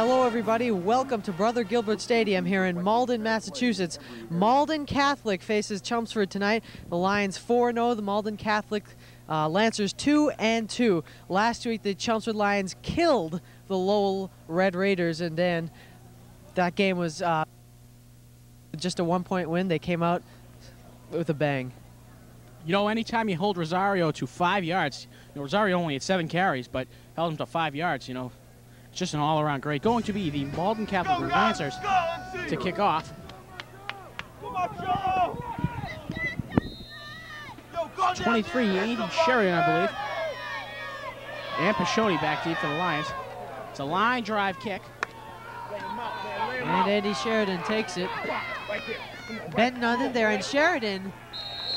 Hello everybody, welcome to Brother Gilbert Stadium here in Malden, Massachusetts. Malden Catholic faces Chelmsford tonight. The Lions 4-0, the Malden Catholic Lancers 2-2. Last week the Chelmsford Lions killed the Lowell Red Raiders, and then that game was just a 1-point win. They came out with a bang. You know, anytime you hold Rosario to 5 yards, Rosario only had 7 carries, but held him to 5 yards, it's just an all-around great. Going to be the Malden Catholic Lancers to kick off. 23, Andy Sheridan, I believe. And Pashoni back deep for the Lions. It's a line drive kick. And Andy Sheridan takes it. Benton on in there, and Sheridan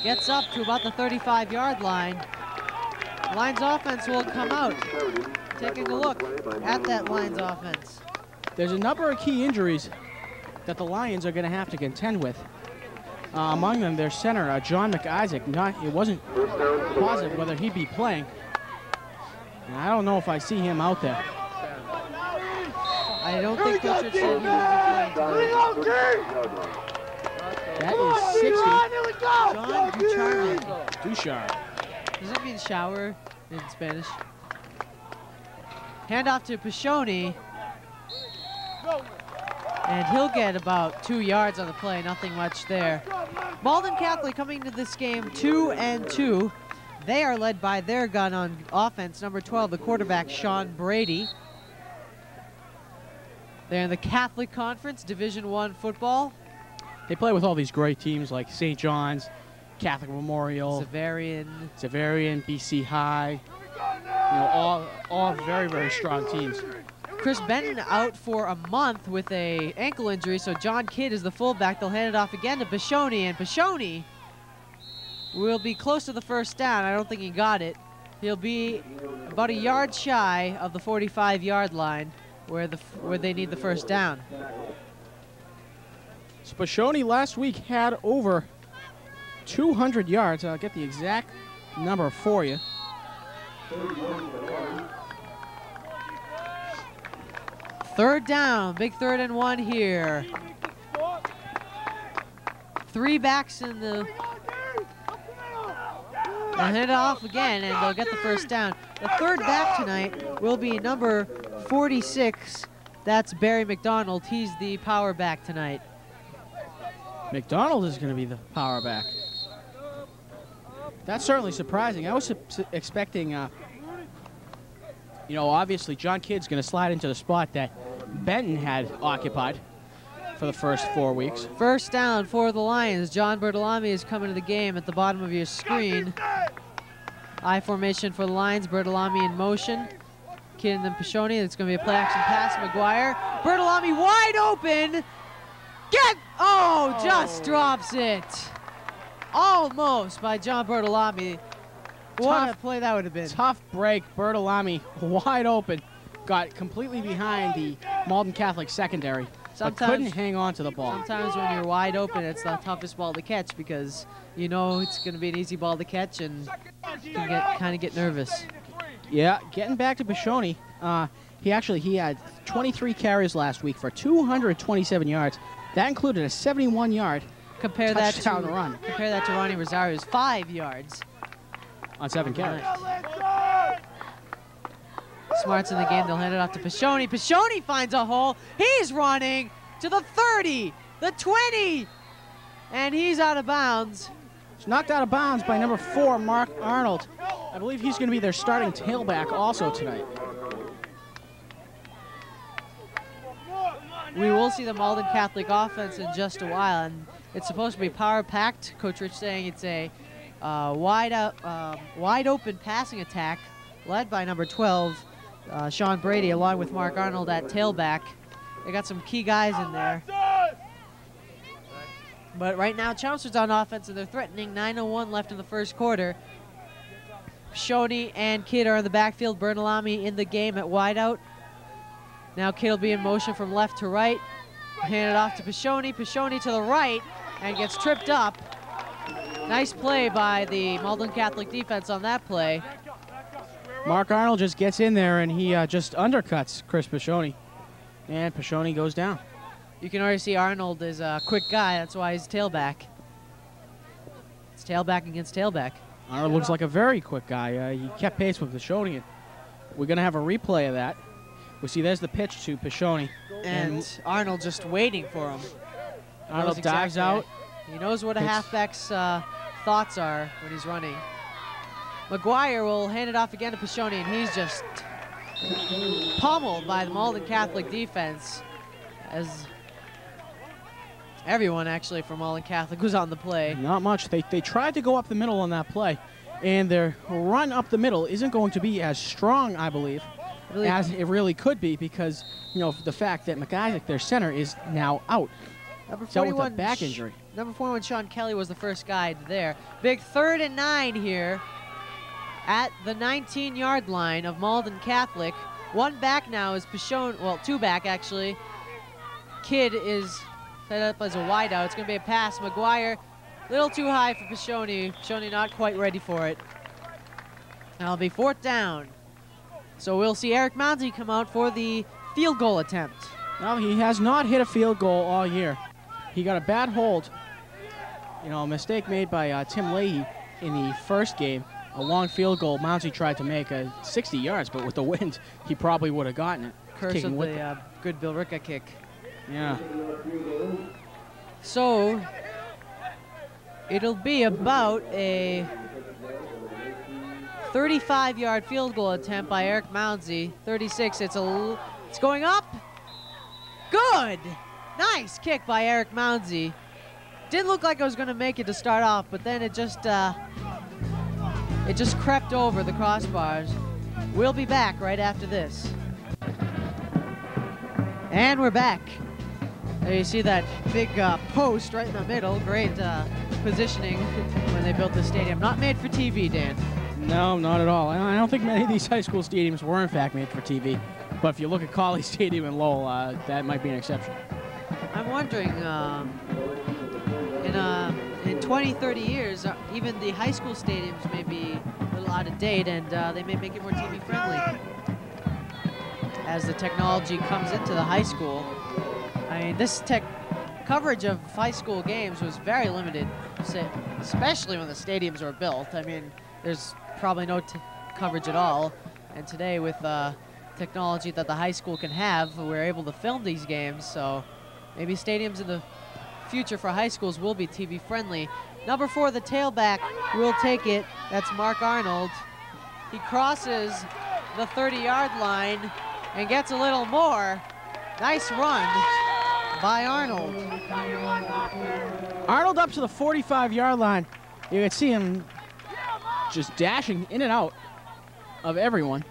gets up to about the 35-yard line. Lions offense will come out. Taking a look at that Lions offense. There's a number of key injuries that the Lions are going to have to contend with. Among them, their center, John McIsaac. It wasn't positive whether he'd be playing. And I don't know if I see him out there. I don't think Coach Rich said he would be playing. That is 60. John Duchard. Does that mean shower in Spanish? Handoff to Pashoni. And he'll get about 2 yards on the play, nothing much there. Malden Catholic coming into this game 2-2. They are led by their gun on offense, number 12, the quarterback, Sean Brady. They're in the Catholic Conference, Division I football. They play with all these great teams like St. John's, Catholic Memorial, Xaverian, BC High. All very, very strong teams. Chris Benton out for a month with an ankle injury, so John Kidd is the fullback. They'll hand it off again to Pashoni, and Pashoni will be close to the first down. I don't think he got it. He'll be about a yard shy of the 45-yard line where they need the first down. So Pashoni last week had over 200 yards. I'll get the exact number for you. Third down, big 3rd and 1 here. 3 backs in the... They'll hand it off again, and they'll get the first down. The third back tonight will be number 46. That's Barry McDonald. He's the power back tonight. McDonald is going to be the power back. That's certainly surprising. I was expecting, obviously John Kidd's going to slide into the spot that Benton had occupied for the first 4 weeks. First down for the Lions. John Bertolami is coming to the game at the bottom of your screen. I formation for the Lions. Bertolami in motion. Kidd and then Pashoni. It's going to be a play-action pass. McGuire. Bertolami wide open. Just drops it. Almost by John Bertolami. What a play that would have been. Tough break. Bertolami wide open. Got completely behind the Malden Catholic secondary, but couldn't hang on to the ball. Sometimes when you're wide open, it's the toughest ball to catch because you know it's going to be an easy ball to catch, and you can kind of get nervous. Yeah, getting back to Pashoni, he had 23 carries last week for 227 yards. That included a 71-yard touchdown run. Compare that to Ronnie Rosario's 5 yards on 7 carries. Smart's in the game. They'll hand it off to Pashoni. Pashoni finds a hole. He's running to the 30, the 20, and he's out of bounds. He's knocked out of bounds by number 4, Mark Arnold. I believe he's going to be their starting tailback also tonight. We will see the Malden Catholic offense in just a while, and it's supposed to be power-packed. Coach Rich saying it's a wide open passing attack led by number 12, Sean Brady, along with Mark Arnold at tailback. They got some key guys in there. But right now, Chelmsford's on offense, and they're threatening. 9:01 left in the first quarter. Pashoni and Kidd are in the backfield. Bertolami in the game at wideout. Now Kidd will be in motion from left to right. Hand it off to Pashoni. Pashoni to the right and gets tripped up. Nice play by the Malden Catholic defense on that play. Mark Arnold just gets in there and he just undercuts Chris Pashoni. And Pashoni goes down. You can already see Arnold is a quick guy. That's why he's tailback. It's tailback against tailback. Arnold looks like a very quick guy. He kept pace with Pashoni. And we're going to have a replay of that. We see there's the pitch to Pashoni. And Arnold just waiting for him. Arnold dives out. He knows what a halfback's thoughts are when he's running. McGuire will hand it off again to Pashoni, and he's just pummeled by the Malden Catholic defense, as everyone actually from Malden Catholic was on the play. Not much. They tried to go up the middle on that play, and their run up the middle isn't going to be as strong, I believe, as it really could be, because the fact that McIsaac, their center, is now out. Number 41, with a back injury. Number 41, Sean Kelly, was the first guy there. Big 3rd and 9 here at the 19-yard line of Malden Catholic. One back now is Pashoni, well, 2 back actually. Kidd is set up as a wideout. It's going to be a pass. McGuire, a little too high for Pashoni. Pashoni not quite ready for it. That'll be 4th down. So we'll see Eric Mounsey come out for the field goal attempt. Well, he has not hit a field goal all year. He got a bad hold. A mistake made by Tim Leahy in the first game. A long field goal Mounsey tried to make 60 yards, but with the wind, he probably would have gotten it. Curse of the good Bill Ricca kick. Yeah. So it'll be about a 35-yard field goal attempt by Eric Mounsey. 36. It's going up. Good. Nice kick by Eric Mounsey. Didn't look like I was going to make it to start off, but then it just crept over the crossbars. We'll be back right after this. And we're back. There you see that big post right in the middle. Great positioning when they built the stadium. Not made for TV, Dan. No, not at all. I don't think many of these high school stadiums were in fact made for TV. But if you look at Colley Stadium in Lowell, that might be an exception. I'm wondering, in 20, 30 years, even the high school stadiums may be a little out of date, and they may make it more TV friendly as the technology comes into the high school. I mean, this coverage of high school games was very limited, especially when the stadiums were built. I mean, there's probably no coverage at all, and today with technology that the high school can have, we're able to film these games, so maybe stadiums in the future for high schools will be TV friendly. Number 4, the tailback, will take it. That's Mark Arnold. He crosses the 30-yard line and gets a little more. Nice run by Arnold. Arnold up to the 45-yard line. You can see him just dashing in and out of everyone.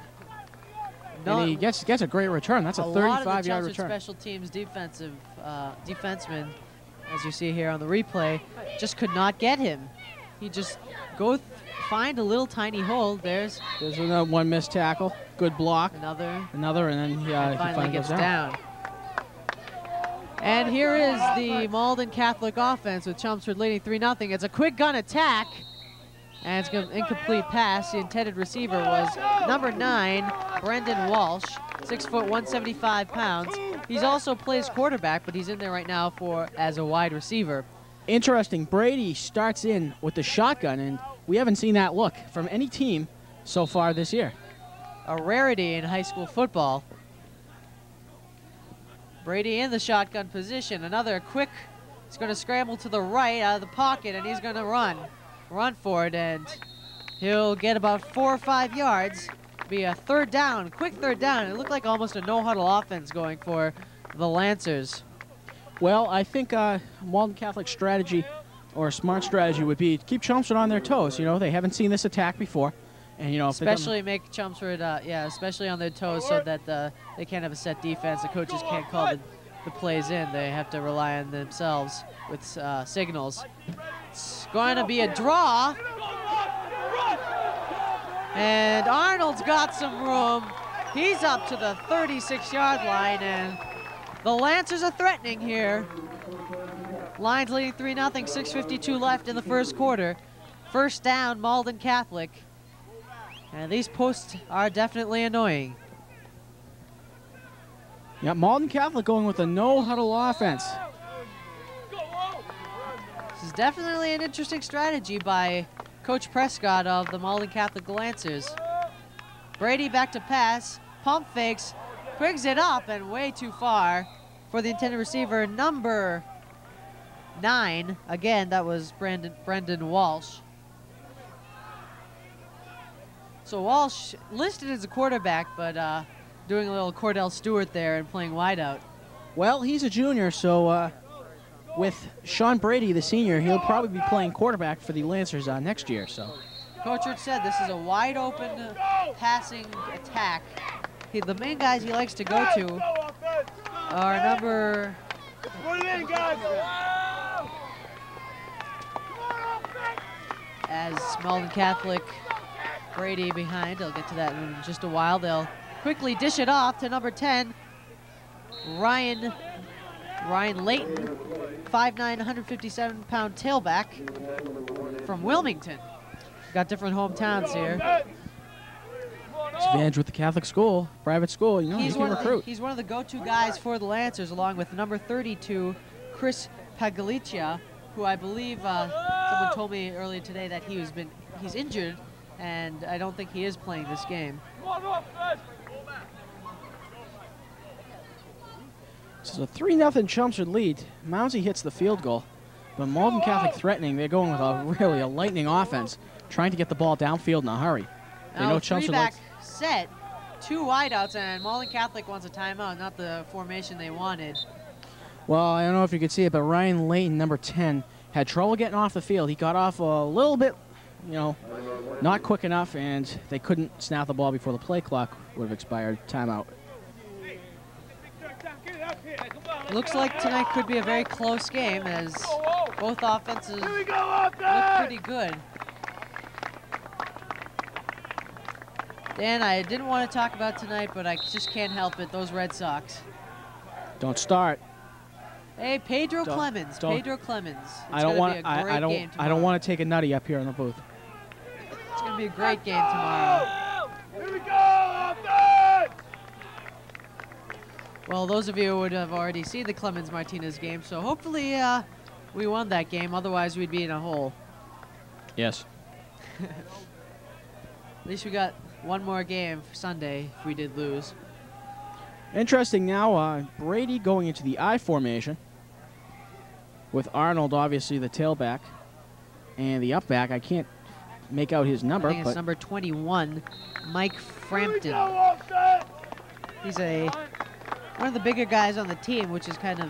And he gets a great return. That's a 35-yard return. Special teams defensemen, as you see here on the replay, just could not get him. He just find a little tiny hole. There's another one missed tackle. Good block. Another, and then he finally gets down. And here is the Malden Catholic offense with Chelmsford leading 3-0. It's a quick gun attack. And it's an incomplete pass. The intended receiver was number 9, Brendan Walsh, 6 foot, 175 pounds. He's also plays quarterback, but he's in there right now as a wide receiver. Interesting. Brady starts in with the shotgun, and we haven't seen that look from any team so far this year. A rarity in high school football. Brady in the shotgun position. Another quick, he's going to scramble to the right out of the pocket, and he's going to run for it, and he'll get about 4 or 5 yards. Be a 3rd down, quick 3rd down. It looked like almost a no-huddle offense going for the Lancers. Well, I think Malden Catholic strategy, or a smart strategy, would be to keep Chelmsford on their toes. They haven't seen this attack before, and especially make Chelmsford, especially on their toes, so that they can't have a set defense. The coaches can't call the plays in. They have to rely on themselves with signals. It's going to be a draw. And Arnold's got some room. He's up to the 36-yard line, and the Lancers are threatening here. Lions leading 3-0, 6:52 left in the first quarter. 1st down, Malden Catholic. And these posts are definitely annoying. Yeah, Malden Catholic going with a no-huddle offense. This is definitely an interesting strategy by Coach Prescott of the Malden Catholic Lancers. Brady back to pass, pump fakes, brings it up and way too far for the intended receiver, number 9. Again, that was Brendan Walsh. So Walsh listed as a quarterback, but doing a little Cordell Stewart there and playing wideout. Well, he's a junior, so with Sean Brady, the senior, he'll probably be playing quarterback for the Lancers next year. So, Coach Rich said this is a wide open passing attack. The main guys he likes to go to are number... As Malden Catholic, Brady behind. I'll get to that in just a while. They'll quickly dish it off to number 10, Ryan Layton, 5'9", 157-pound tailback from Wilmington. Got different hometowns here. It's advantage with the Catholic school, private school, you know, you can recruit. He's one of the go-to guys for the Lancers, along with number 32, Chris Pagalicia, who I believe someone told me earlier today that he's injured, and I don't think he is playing this game. This is a 3-0 Chelmsford lead. Mounsey hits the field goal, but Malden Catholic threatening. They're going with a lightning offense, trying to get the ball downfield in a hurry. They know Chelmsford three-back set, 2 wideouts, and Malden Catholic wants a timeout, not the formation they wanted. Well, I don't know if you could see it, but Ryan Layton, number 10, had trouble getting off the field. He got off a little bit, you know, not quick enough, and they couldn't snap the ball before the play clock would have expired. Timeout. Looks like tonight could be a very close game, as both offenses look pretty good. Dan, I didn't want to talk about tonight, but I just can't help it. Those Red Sox. Don't start. Hey, Pedro Clemens. I don't want to take a nutty up here in the booth. It's going to be a great game tomorrow. Here we go, offense! Well, those of you would have already seen the Clemens-Martinez game, so hopefully we won that game. Otherwise, we'd be in a hole. Yes. At least we got one more game for Sunday if we did lose. Interesting now, Brady going into the I formation with Arnold, obviously, the tailback, and the upback. I can't make out his number. I think it's number 21, Mike Frampton. He's one of the bigger guys on the team, which is kind of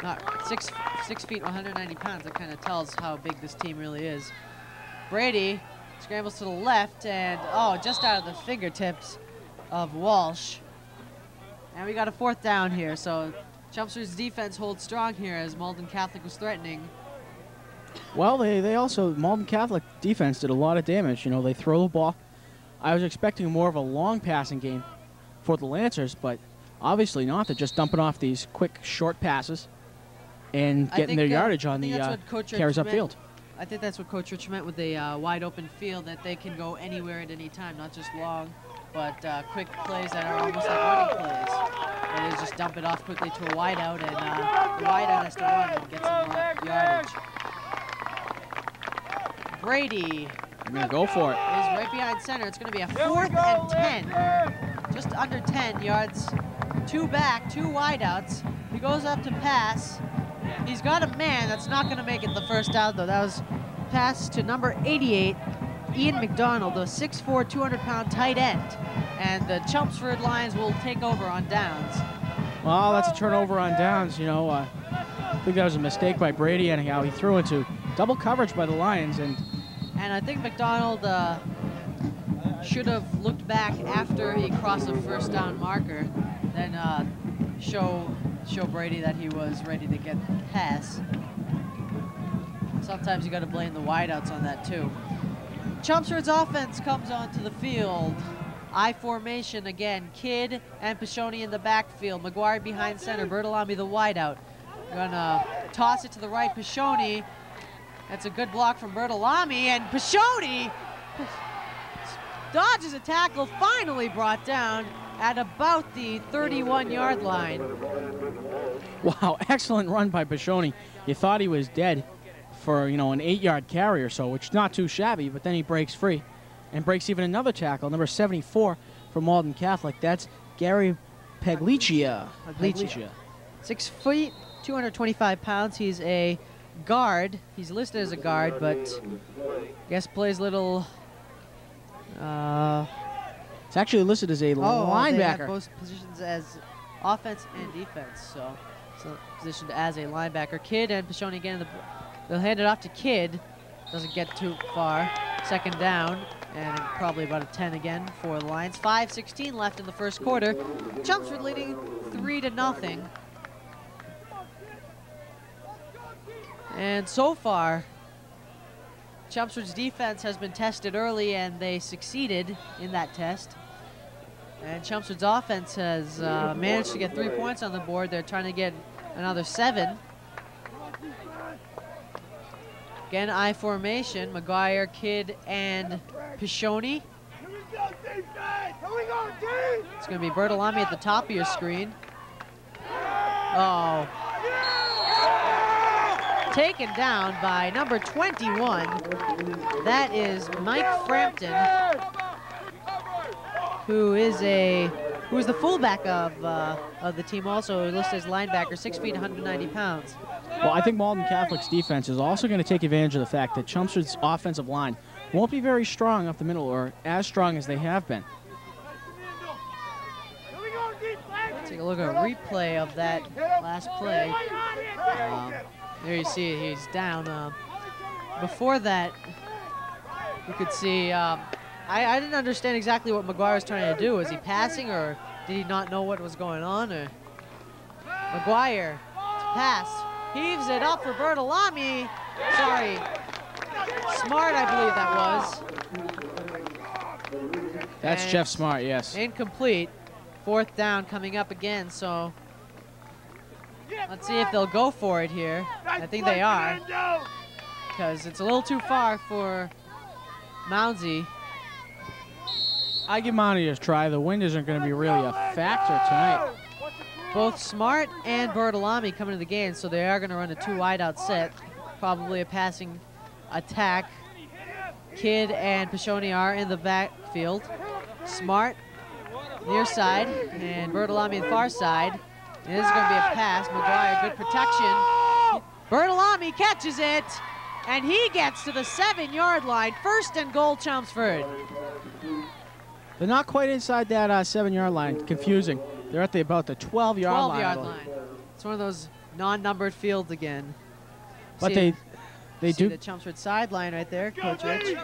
not 6 feet, 190 pounds. That kind of tells how big this team really is. Brady scrambles to the left, and just out of the fingertips of Walsh. And we got a 4th down here, so Chelmsford's defense holds strong here as Malden Catholic was threatening. Well, they also, Malden Catholic defense did a lot of damage. You know, they throw the ball. I was expecting more of a long passing game for the Lancers, but obviously not. They're just dumping off these quick, short passes and getting their yardage on the carries upfield. I think that's what Coach Rich meant with the wide open field, that they can go anywhere at any time, not just long, but quick plays that are almost like running plays. And they just dump it off quickly to a wideout, and the wideout has to run and get some yardage. Brady. I'm going to go for it. Is right behind center. It's going to be a 4th and 10. Just under 10 yards. 2 back, 2 wideouts. He goes up to pass. He's got a man that's not going to make it the first down, though. That was pass to number 88, Ian McDonald, a 6'4", 200-pound tight end. And the Chelmsford Lions will take over on downs. Well, that's a turnover on downs, you know. I think that was a mistake by Brady, anyhow. He threw into double coverage by the Lions. And I think McDonald should have looked back after he crossed the first down marker, then show Brady that he was ready to get the pass. Sometimes you got to blame the wideouts on that too. Chelmsford's offense comes onto the field. I formation again. Kidd and Pashoni in the backfield. McGuire behind center. Bertolami the wideout. Gonna toss it to the right. Pashoni. That's a good block from Bertolami, and Pashoni dodges a tackle, finally brought down, at about the 31-yard line. Wow, excellent run by Pashoni. You thought he was dead for, you know, an 8-yard carry or so, which is not too shabby, but then he breaks free and breaks even another tackle, number 74 for Malden Catholic. That's Gary Paglicia. 6 feet, 225 pounds. He's a guard. He's listed as a guard, but I guess plays little... It's actually listed as a linebacker. They have both positions as offense and defense, so positioned as a linebacker. Kidd and Pashoni again. They'll hand it off to Kidd. Doesn't get too far. Second down, and probably about a 10 again for the Lions. 5:16 left in the first quarter. Chelmsford leading 3-0. And so far, Chelmsford's defense has been tested early, and they succeeded in that test. And Chelmsford's offense has managed to get 3 points on the board. They're trying to get another 7. Again, I formation, McGuire, Kidd, and Pashoni. It's going to be Bertolami at the top of your screen. Oh. Taken down by number 21. That is Mike Frampton, who is the fullback of the team, also listed as linebacker, 6 feet, 190 pounds. Well, I think Malden Catholic's defense is also going to take advantage of the fact that Chelmsford's offensive line won't be very strong up the middle, or as strong as they have been. Take a look at a replay of that last play. There you see it, he's down. Before that, you could see, I didn't understand exactly what McGuire was trying to do. Was he passing, or did he not know what was going on? Or McGuire to pass, heaves it up for Bertolami. Sorry, Smart, I believe that was. That's And Jeff Smart, yes. Incomplete. 4th down coming up again, so let's see if they'll go for it here. I think they are, because it's a little too far for Mounsey. I give Mounty a try. The wind isn't going to be really a factor tonight. Both Smart and Bertolami coming to the game, so they are going to run a 2 wideout set, probably a passing attack. Kidd and Pashoni are in the backfield. Smart near side, and Bertolami on the far side. And this is going to be a pass. McGuire, good protection. Bertolami catches it, and he gets to the 7-yard line. 1st and goal, Chelmsford. They're not quite inside that 7-yard line. Confusing. They're at about the 12-yard line. 12-yard line. It's one of those non-numbered fields again. But see they do the Chelmsford sideline right there, Coach Rich.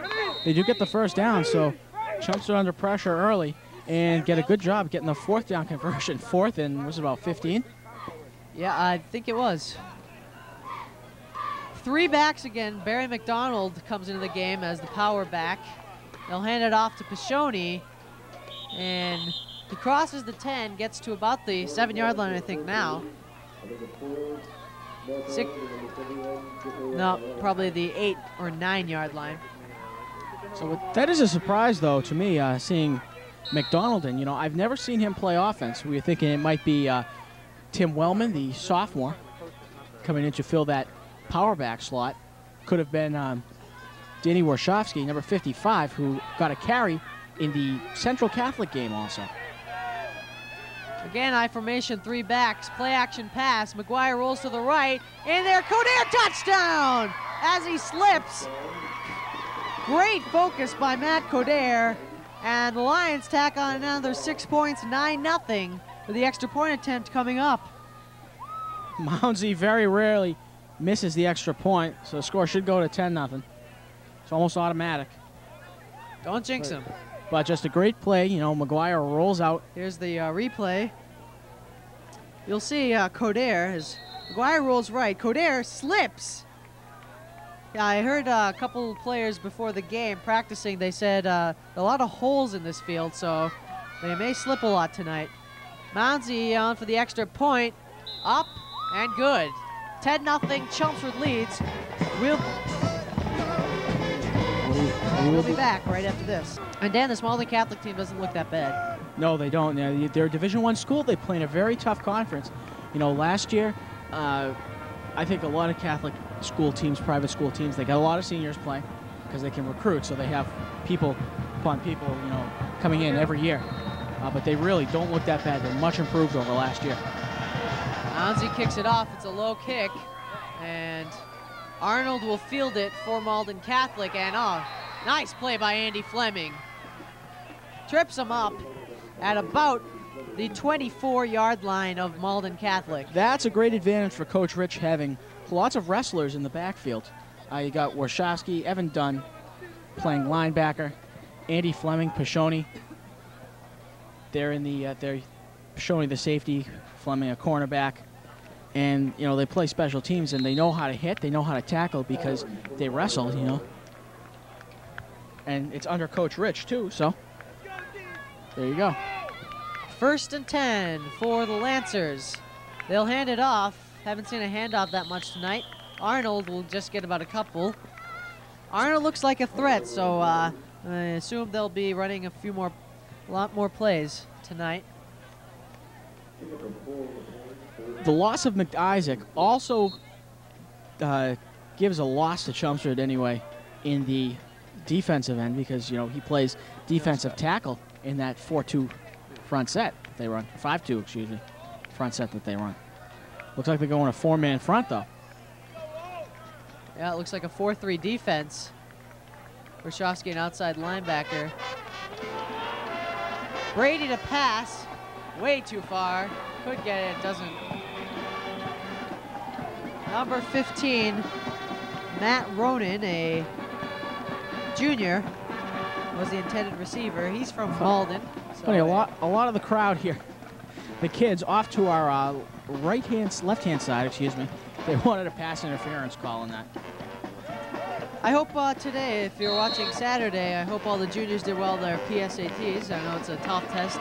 They do get the 1st down, so Chelmsford under pressure early and get a good job getting the 4th down conversion. 4th and was it about 15? Yeah, I think it was. 3 backs again. Barry McDonald comes into the game as the power back. They'll hand it off to Pashoni, and he crosses the 10, gets to about the 7-yard line, I think now. No, probably the 8 or 9-yard line. So that is a surprise, though, to me, seeing McDonald. And, you know, I've never seen him play offense. We were thinking it might be Tim Wellman, the sophomore, coming in to fill that power back slot. Could have been Danny Warshofsky, number 55, who got a carry in the Central Catholic game also. Again, I formation, 3 backs, play action pass. McGuire rolls to the right, and there, Coder touchdown as he slips. Great focus by Matt Coder, and the Lions tack on another 6 points, 9-0, with the extra point attempt coming up. Mounsey very rarely misses the extra point, so the score should go to 10-0. It's almost automatic. Don't jinx him. But just a great play. You know, McGuire rolls out. Here's the replay. You'll see Coder, as McGuire rolls right. Coder slips. Yeah, I heard a couple players before the game practicing. They said a lot of holes in this field, so they may slip a lot tonight. Mounsey on for the extra point. Up and good. 10-0, Chelmsford leads. We'll be back right after this. And Dan, this Malden Catholic team doesn't look that bad. No, they don't. They're a Division I school. They play in a very tough conference. You know, last year, I think a lot of Catholic school teams, private school teams, they got a lot of seniors playing because they can recruit, so they have people upon people, you know, coming in every year. But they really don't look that bad. They're much improved over last year. Allensi kicks it off. It's a low kick, and Arnold will field it for Malden Catholic, and oh, nice play by Andy Fleming. Trips him up at about the 24-yard line of Malden Catholic. That's a great advantage for Coach Rich, having lots of wrestlers in the backfield. You got Warshawski, Evan Dunn playing linebacker, Andy Fleming, Pashoni. They're in the they're Pashoni the safety, Fleming a cornerback, and you know they play special teams and they know how to hit, they know how to tackle because they wrestle, you know. And it's under Coach Rich too, so there you go. 1st and 10 for the Lancers. They'll hand it off. Haven't seen a handoff that much tonight. Arnold will just get about a couple. Arnold looks like a threat, so I assume they'll be running a lot more plays tonight. The loss of McIsaac also gives a loss to Chelmsford anyway in the defensive end because, you know, he plays defensive tackle in that 4-2 front set they run. 5-2, excuse me, front set that they run. Looks like they're going a 4-man front, though. Yeah, it looks like a 4-3 defense. Warshawski, an outside linebacker. Brady to pass. Way too far. Could get it, doesn't. Number 15, Matt Ronan, a junior, was the intended receiver. He's from Malden. So Funny, a lot of the crowd here, the kids off to our left-hand side, excuse me, they wanted a pass interference call on that. I hope today, if you're watching Saturday, I hope all the juniors did well their PSATs. I know it's a tough test.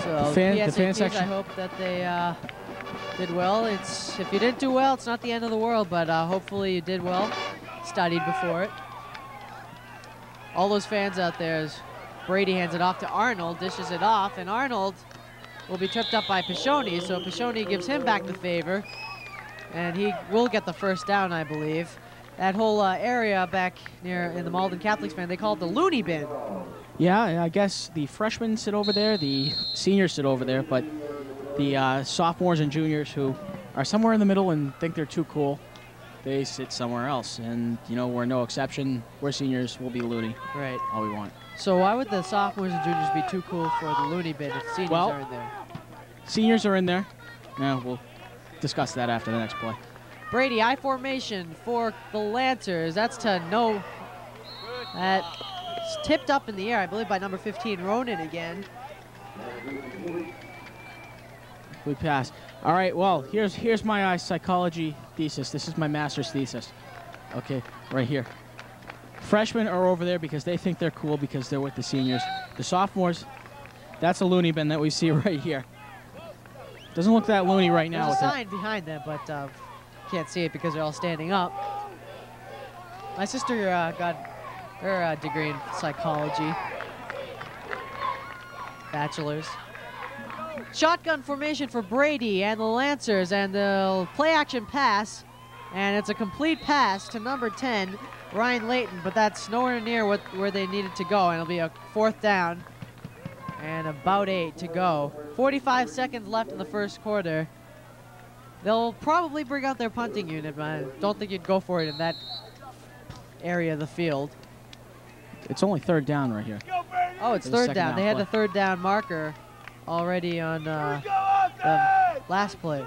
So the fan PSATs, section. I hope that they did well. If you didn't do well, it's not the end of the world, but hopefully you did well, studied before it. All those fans out there, as Brady hands it off to Arnold, dishes it off, and Arnold will be tripped up by Pashoni, so Pashoni gives him back the favor, and he will get the first down, I believe. That whole area back near in the Malden Catholics fan, they call it the loony bin. Yeah, I guess the freshmen sit over there, the seniors sit over there, but the sophomores and juniors who are somewhere in the middle and think they're too cool, they sit somewhere else. And, you know, we're no exception. We're seniors. We'll be loony. Right. All we want. So why would the sophomores and juniors be too cool for the loony bin if seniors are in there? Seniors are in there. Yeah, we'll discuss that after the next play. Brady, I formation for the Lancers. That's to no. That's tipped up in the air, I believe, by number 15, Ronan again. We pass. All right, well, here's my psychology thesis. This is my master's thesis. Okay, right here. Freshmen are over there because they think they're cool because they're with the seniors. The sophomores, that's a loony bin that we see right here. Doesn't look that loony right now. There's a sign behind them, but can't see it because they're all standing up. My sister got her degree in psychology. Bachelor's. Shotgun formation for Brady and the Lancers, and they'll play action pass, and it's a complete pass to number 10, Ryan Layton, but that's nowhere near where they needed to go, and it'll be a 4th down and about 8 to go. 45 seconds left in the first quarter. They'll probably bring out their punting unit, but I don't think you'd go for it in that area of the field. It's only 3rd down right here. Oh, it's 3rd down. They had the 3rd down marker already on the last play.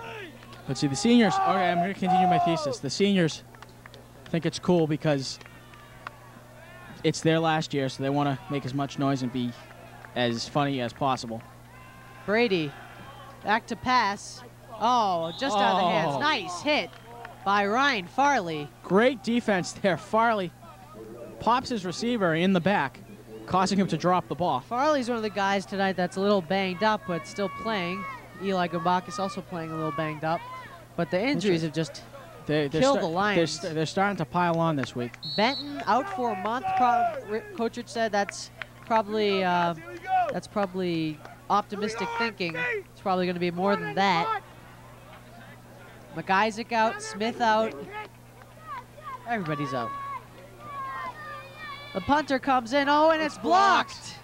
But see, the seniors, okay, I'm going to continue my thesis. The seniors think it's cool because it's their last year, so they want to make as much noise and be as funny as possible. Brady, back to pass. Oh, just out of the hands. Nice hit by Ryan Farley. Great defense there. Farley pops his receiver in the back, causing him to drop the ball. Farley's one of the guys tonight that's a little banged up, but still playing. Eli Gabakis also playing a little banged up. But the injuries have just Kill the Lions. They're starting to pile on this week. Benton out for a month. Coach Rich said that's probably optimistic thinking. It's probably going to be more than that. McIsaac out, Smith out. Everybody's out. The punter comes in. Oh, and it's blocked.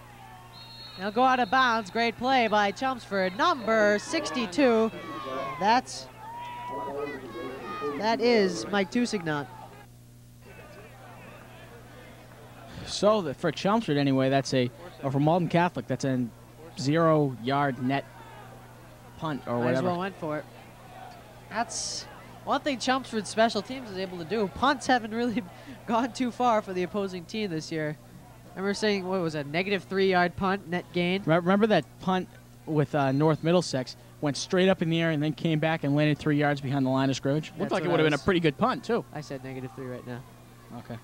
He'll go out of bounds. Great play by Chelmsford. Number 62. That is Mike Tusignant. So for Chelmsford anyway, or for Malden Catholic, that's a 0-yard net punt or whatever. Might as well went for it. That's one thing Chelmsford's special teams is able to do. Punts haven't really gone too far for the opposing team this year. I remember saying, what was a -3-yard punt, net gain? Remember that punt with North Middlesex? Went straight up in the air and then came back and landed 3 yards behind the line of scrimmage. Looked like it would have been a pretty good punt, too. I said -3 right now. Okay.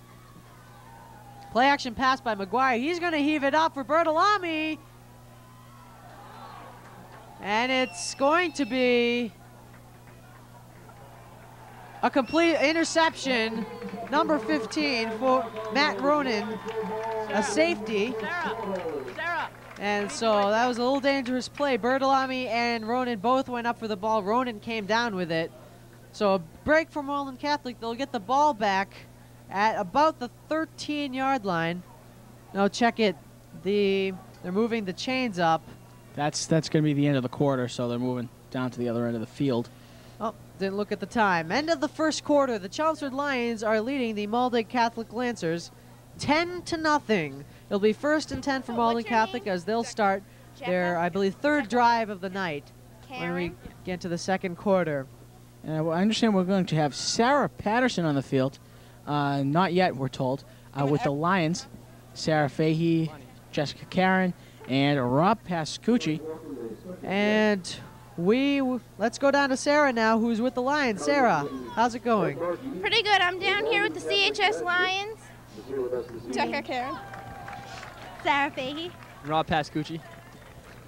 Play action pass by McGuire. He's going to heave it up for Bertolami. And it's going to be a complete interception. Number 15 for Matt Ronan, a safety. Sarah. And so that was a little dangerous play. Bertolami and Ronan both went up for the ball. Ronan came down with it. So a break for Malden Catholic. They'll get the ball back at about the 13-yard line. No, check it. They're moving the chains up. That's going to be the end of the quarter, so they're moving down to the other end of the field. Oh, didn't look at the time. End of the first quarter. The Chelmsford Lions are leading the Malden Catholic Lancers 10-0. It'll be 1st and 10 for Malden Catholic as they'll start their, I believe, 3rd drive of the night when we get to the second quarter. I understand we're going to have Sarah Patterson on the field. Not yet, we're told. With the Lions, Sarah Fahey, Jessica Karen, and Rob Pascucci. And let's go down to Sarah now, who's with the Lions. Sarah, how's it going? Pretty good. I'm down here with the CHS Lions. Jessica Karen. Sarah Fahey. Rob Pascucci.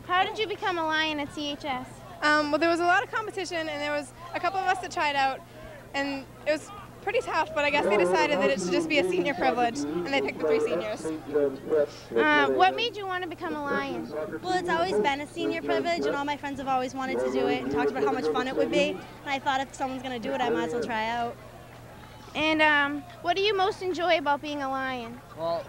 How did you become a Lion at CHS? Well, there was a lot of competition, and there was a couple of us that tried out, and it was pretty tough, but I guess they decided that it should just be a senior privilege, and they picked the 3 seniors. What made you want to become a Lion? Well, it's always been a senior privilege, and all my friends have always wanted to do it and talked about how much fun it would be, and I thought if someone's going to do it, I might as well try out. And what do you most enjoy about being a Lion? Well,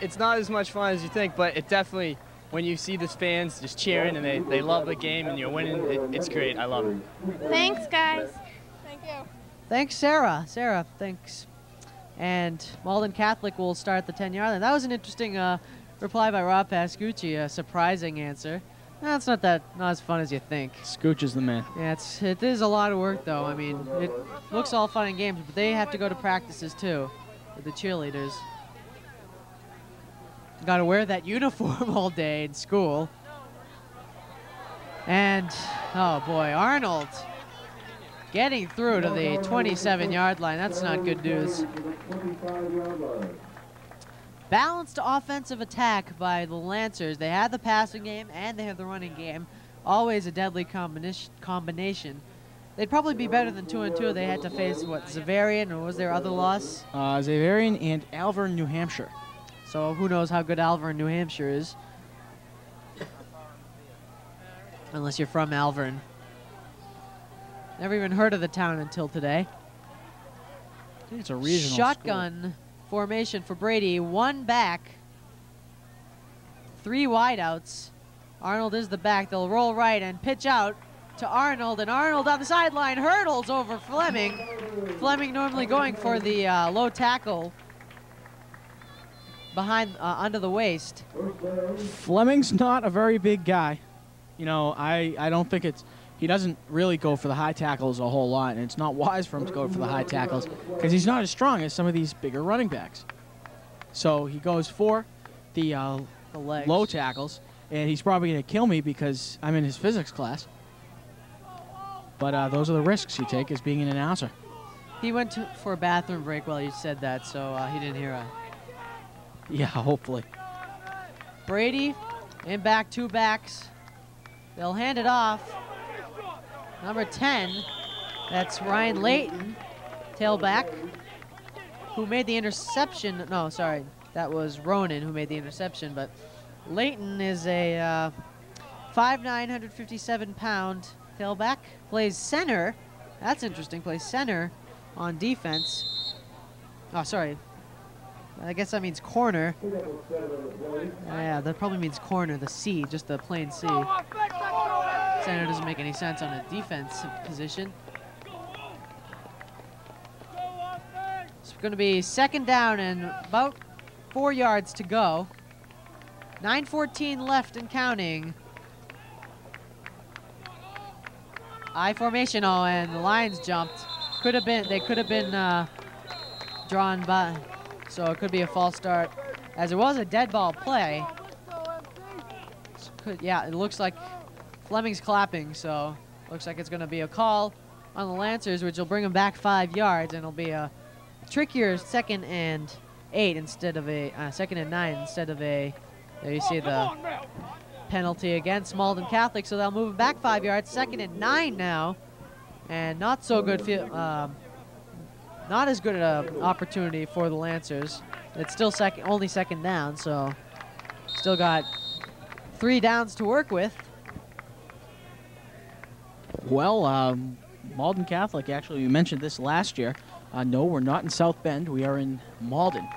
it's not as much fun as you think, but it definitely, when you see the fans just cheering and they love the game and you're winning, it's great. I love it. Thanks, guys. Thank you. Thanks, Sarah. Sarah, thanks. And Malden Catholic will start at the 10-yard line. That was an interesting reply by Rob Pascucci, a surprising answer. That's not as fun as you think. Scooch is the man. Yeah, it is a lot of work, though. I mean, it looks all fun and games, but they have to go to practices, too, with the cheerleaders. Got to wear that uniform all day in school. And, oh, boy, Arnold getting through to the 27-yard line. That's not good news. Balanced offensive attack by the Lancers. They had the passing game and they have the running game. Always a deadly combination. They'd probably be better than 2-2. They had to face, what, Xaverian, or was there other loss? Xaverian and Alvern, New Hampshire. So who knows how good Alvern, New Hampshire is. Unless you're from Alvern. Never even heard of the town until today. I think it's a regional Shotgun school. Formation for Brady. 1 back. 3 wideouts. Arnold is the back. They'll roll right and pitch out to Arnold. And Arnold on the sideline hurdles over Fleming. Fleming normally going for the low tackle behind, under the waist. Fleming's not a very big guy. You know, I don't think he doesn't really go for the high tackles a whole lot, and it's not wise for him to go for the high tackles because he's not as strong as some of these bigger running backs. So he goes for the low tackles, and he's probably going to kill me because I'm in his physics class. But those are the risks you take as being an announcer. He went for a bathroom break while you said that, so he didn't hear it. Yeah, hopefully. Brady in back, 2 backs. They'll hand it off. Number 10, that's Ryan Layton. tailback, who made the interception. No, sorry, that was Ronan who made the interception, but Leighton is a 5'9", 157-pound tailback, plays center. That's interesting, plays center on defense. Oh, sorry. I guess that means corner. Yeah, that probably means corner, the C, just the plain C. Center doesn't make any sense on a defensive position. It's going to be second down and about 4 yards to go. 9:14 left and counting. I formation, oh, and the Lions jumped. They could have been drawn by, so it could be a false start, as it was a dead ball play. Yeah, it looks like Fleming's clapping, so looks like it's going to be a call on the Lancers, which will bring them back 5 yards, and it'll be a trickier 2nd and 8 instead of a 2nd and 9 instead of a. There you see the penalty against Malden Catholic, so they'll move it back 5 yards. 2nd and 9 now, and not so good. Not as good an opportunity for the Lancers. It's still only second down, so still got 3 downs to work with. Well, Malden Catholic, actually, we mentioned this last year. No, we're not in South Bend. We are in Malden.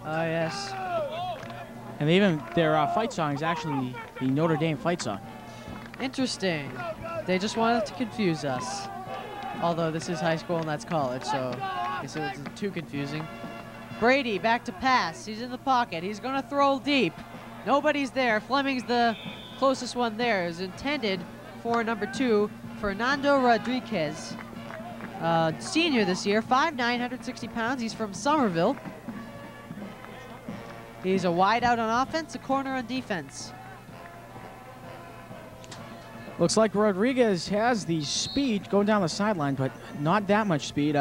Oh, yes. And even their fight song is actually the Notre Dame fight song. Interesting. They just wanted to confuse us. Although this is high school and that's college, so I guess it wasn't too confusing. Brady back to pass. He's in the pocket. He's going to throw deep. Nobody's there. Fleming's the closest one there. Is intended for number 2, Fernando Rodriguez. Senior this year, 5'9", 160 pounds. He's from Somerville. He's a wide out on offense, a corner on defense. Looks like Rodriguez has the speed going down the sideline, but not that much speed.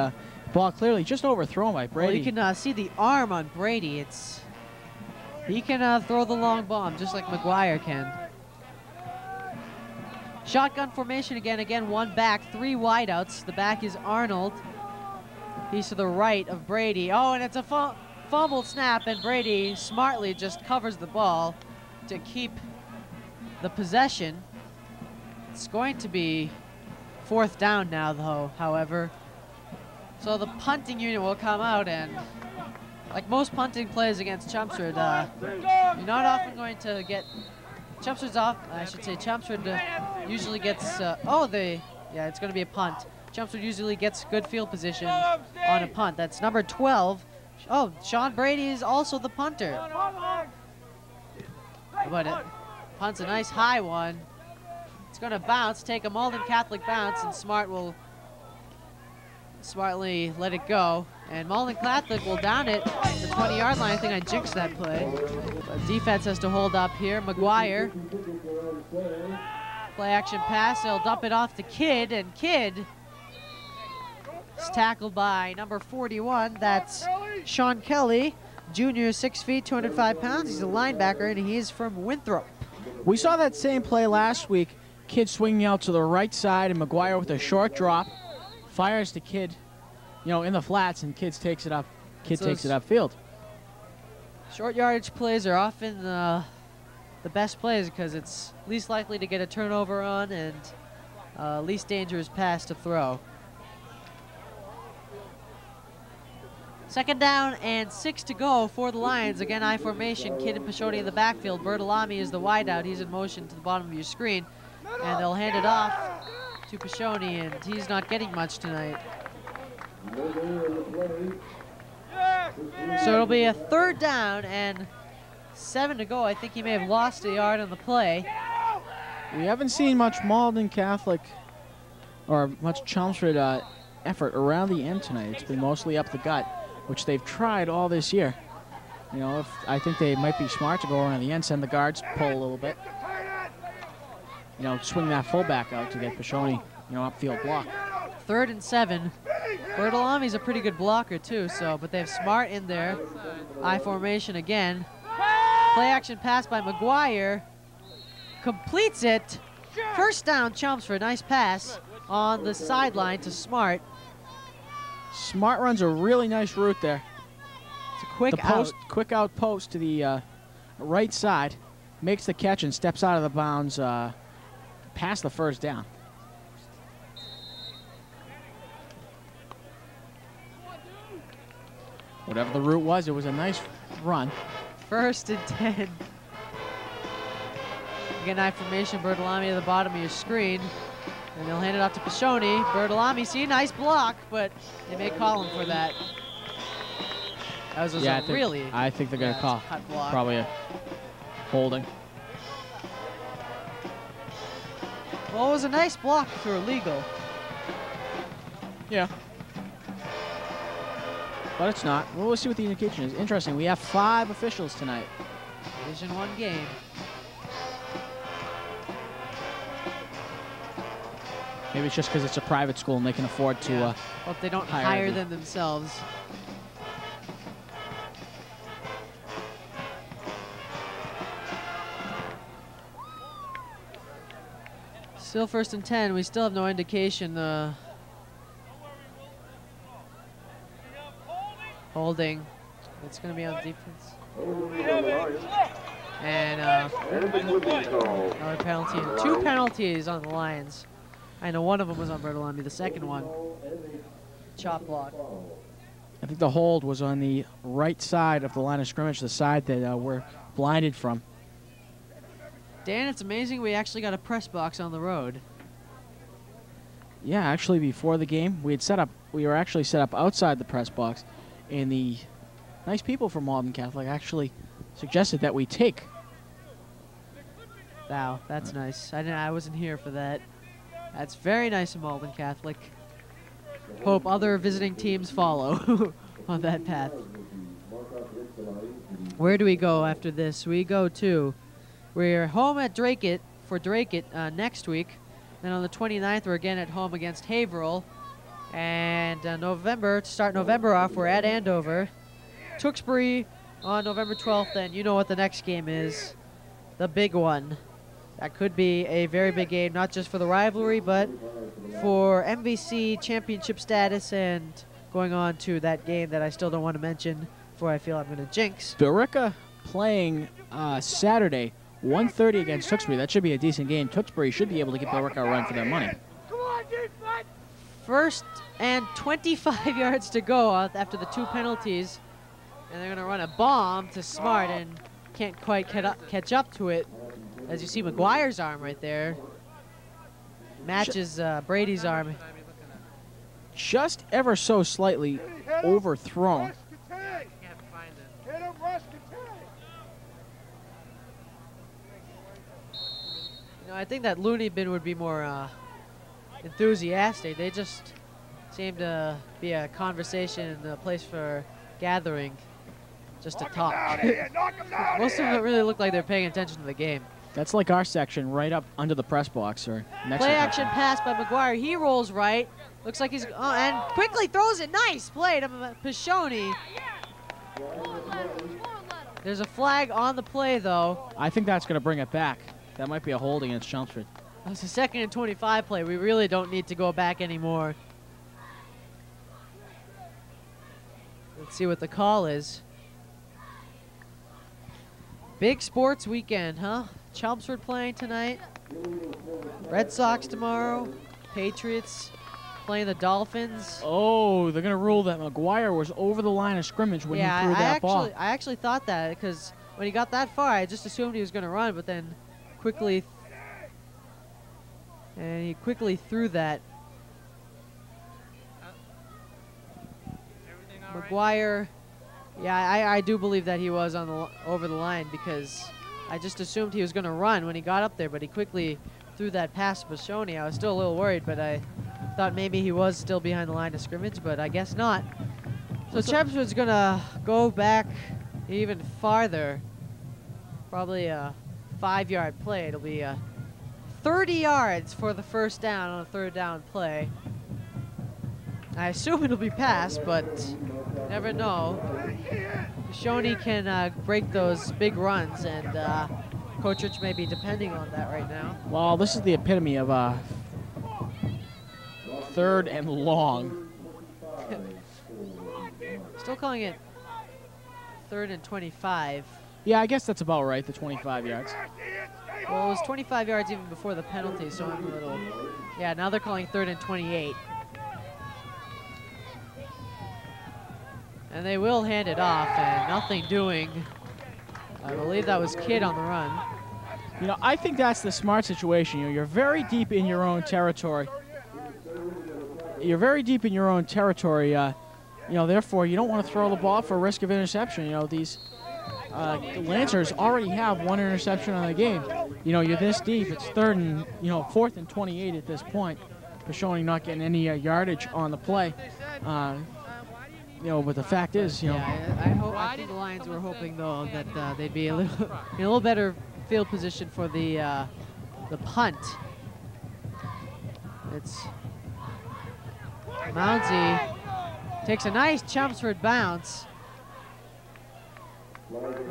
Ball clearly just overthrown by Brady. Well, you can see the arm on Brady. He can throw the long bomb just like McGuire can. Shotgun formation again, 1 back, 3 wideouts. The back is Arnold. He's to the right of Brady. Oh, and it's a fumbled snap, and Brady smartly just covers the ball to keep the possession. It's going to be 4th down now, though, however. So the punting unit will come out, and like most punting plays against Chelmsford, you're not often going to get Chelmsford's off. I should say Chelmsford usually gets. Yeah, it's going to be a punt. Chelmsford usually gets good field position on a punt. That's number 12. Oh, Sean Brady is also the punter. But it punts a nice high one. It's going to bounce, take a Malden Catholic bounce, and Smart will smartly let it go. And Malden Catholic will down it at the 20-yard line. I think I jinxed that play. But defense has to hold up here. McGuire. Play action pass. They'll dump it off to Kidd, and Kidd is tackled by number 41. That's Sean Kelly, junior, 6 feet, 205 pounds. He's a linebacker, and he's from Winthrop. We saw that same play last week. Kidd swinging out to the right side, and McGuire with a short drop fires to Kidd, in the flats, and Kidd takes it up. Kidd takes it upfield. Short yardage plays are often the best plays because it's least likely to get a turnover on and least dangerous pass to throw. 2nd down and 6 to go for the Lions. Again, I formation. Kidd and Pashoni in the backfield. Bertolami is the wideout. He's in motion to the bottom of your screen. And they'll hand it off to Pashoni, and he's not getting much tonight. So it'll be a 3rd down and 7 to go. I think he may have lost a yard on the play. We haven't seen much Malden Catholic or much Chelmsford effort around the end tonight. It's been mostly up the gut, which they've tried all this year. I think they might be smart to go around the end, send the guards, pull a little bit. Swing that fullback out to get Pashoni, upfield block. 3rd and 7. Bertolami's a pretty good blocker too, but they have Smart in there. I formation again. Play action pass by McGuire. Completes it. 1st down, Chelmsford. Nice pass. on the sideline to Smart. Smart runs a really nice route there. It's a quick post, out. quick out post to the right side, makes the catch and steps out of the bounds past the first down. Whatever the route was, it was a nice run. 1st and 10. Again, I formation, Bertolami at the bottom of your screen. And they'll hand it off to Pashoni. Bertolami, see, nice block, but they may call him for that. That was Yeah, I really think they're going to call cut block. probably a holding. Well, it was a nice block if it were legal. Yeah. But it's not. Well, we'll see what the indication is. Interesting. We have 5 officials tonight. Division 1 game. Maybe it's just because it's a private school and they can afford to Hope they don't hire hire the- them themselves. Still 1st and 10. We still have no indication. Holding. It's going to be on defense. And another penalty. And 2 penalties on the Lions. I know one of them was on Bertolami. The second one, chop block. I think the hold was on the right side of the line of scrimmage, the side that we're blinded from. Dan, it's amazing we actually got a press box on the road. Yeah, actually, before the game, we were actually set up outside the press box, and the nice people from Malden Catholic actually suggested that we take. Wow, that's nice. I wasn't here for that. That's very nice of Malden Catholic. Hope other visiting teams follow on that path. Where do we go after this? We're home at Drake for Drake next week. Then on the 29th, we're again at home against Haverhill. And to start November off, we're at Andover. Tewksbury on November 12th, and you know what the next game is. The big one. That could be a very big game, not just for the rivalry, but for MVC championship status and going on to that game that I still don't want to mention before I feel I'm going to jinx. Billerica playing Saturday, 1:30 against Tewksbury. That should be a decent game. Tewksbury should be able to give Billerica a run for their money. 1st and 25 yards to go after the 2 penalties. And they're going to run a bomb to Smart and can't quite catch up to it. As you see, McGuire's arm right there matches Brady's arm. Just ever so slightly overthrown. You know, I think that Looney Bin would be more enthusiastic. They just seem to be a conversation and a place for gathering just to talk. Most of them really look like they're paying attention to the game. That's like our section right up under the press box. Or next Play action pass by McGuire. He rolls right. Looks like he's and quickly throws it. Nice play to Pashoni. There's a flag on the play, though. I think that's going to bring it back. That might be a holding against Chelmsford. That was a 2nd and 25 play. We really don't need to go back anymore. Let's see what the call is. Big sports weekend, huh? Chelmsford playing tonight. Red Sox tomorrow. Patriots playing the Dolphins. Oh, they're going to rule that McGuire was over the line of scrimmage when he threw that ball. I actually thought that because when he got that far, I just assumed he was going to run, but then quickly threw that. McGuire, yeah, I do believe that he was on over the line because I just assumed he was going to run when he got up there, but he quickly threw that pass to Pashoni. I was still a little worried, but I thought maybe he was still behind the line of scrimmage, but I guess not. So Chelmsford's going to go back even farther, probably a 5-yard play. It'll be 30 yards for the first down on a 3rd down play. I assume it'll be passed, but never know. Pashoni can break those big runs, and Coach Rich may be depending on that right now. Well, this is the epitome of 3rd and long. Still calling it 3rd and 25. Yeah, I guess that's about right, the 25 yards. Well, it was 25 yards even before the penalty, so I'm a little... Yeah, now they're calling 3rd and 28. And they will hand it off, and nothing doing. I believe that was Kidd on the run. You know, I think that's the smart situation. You know, you're very deep in your own territory. You're very deep in your own territory. You know, therefore, you don't want to throw the ball for risk of interception. You know, these Lancers already have 1 interception on the game. You know, you're this deep. It's 4th and 28 at this point. Bashoni not getting any yardage on the play. You know, but the fact is, you know. Yeah, I think the Lions were hoping though that they'd be in a little better field position for the punt. It's Mounsey takes a nice Chelmsford bounce.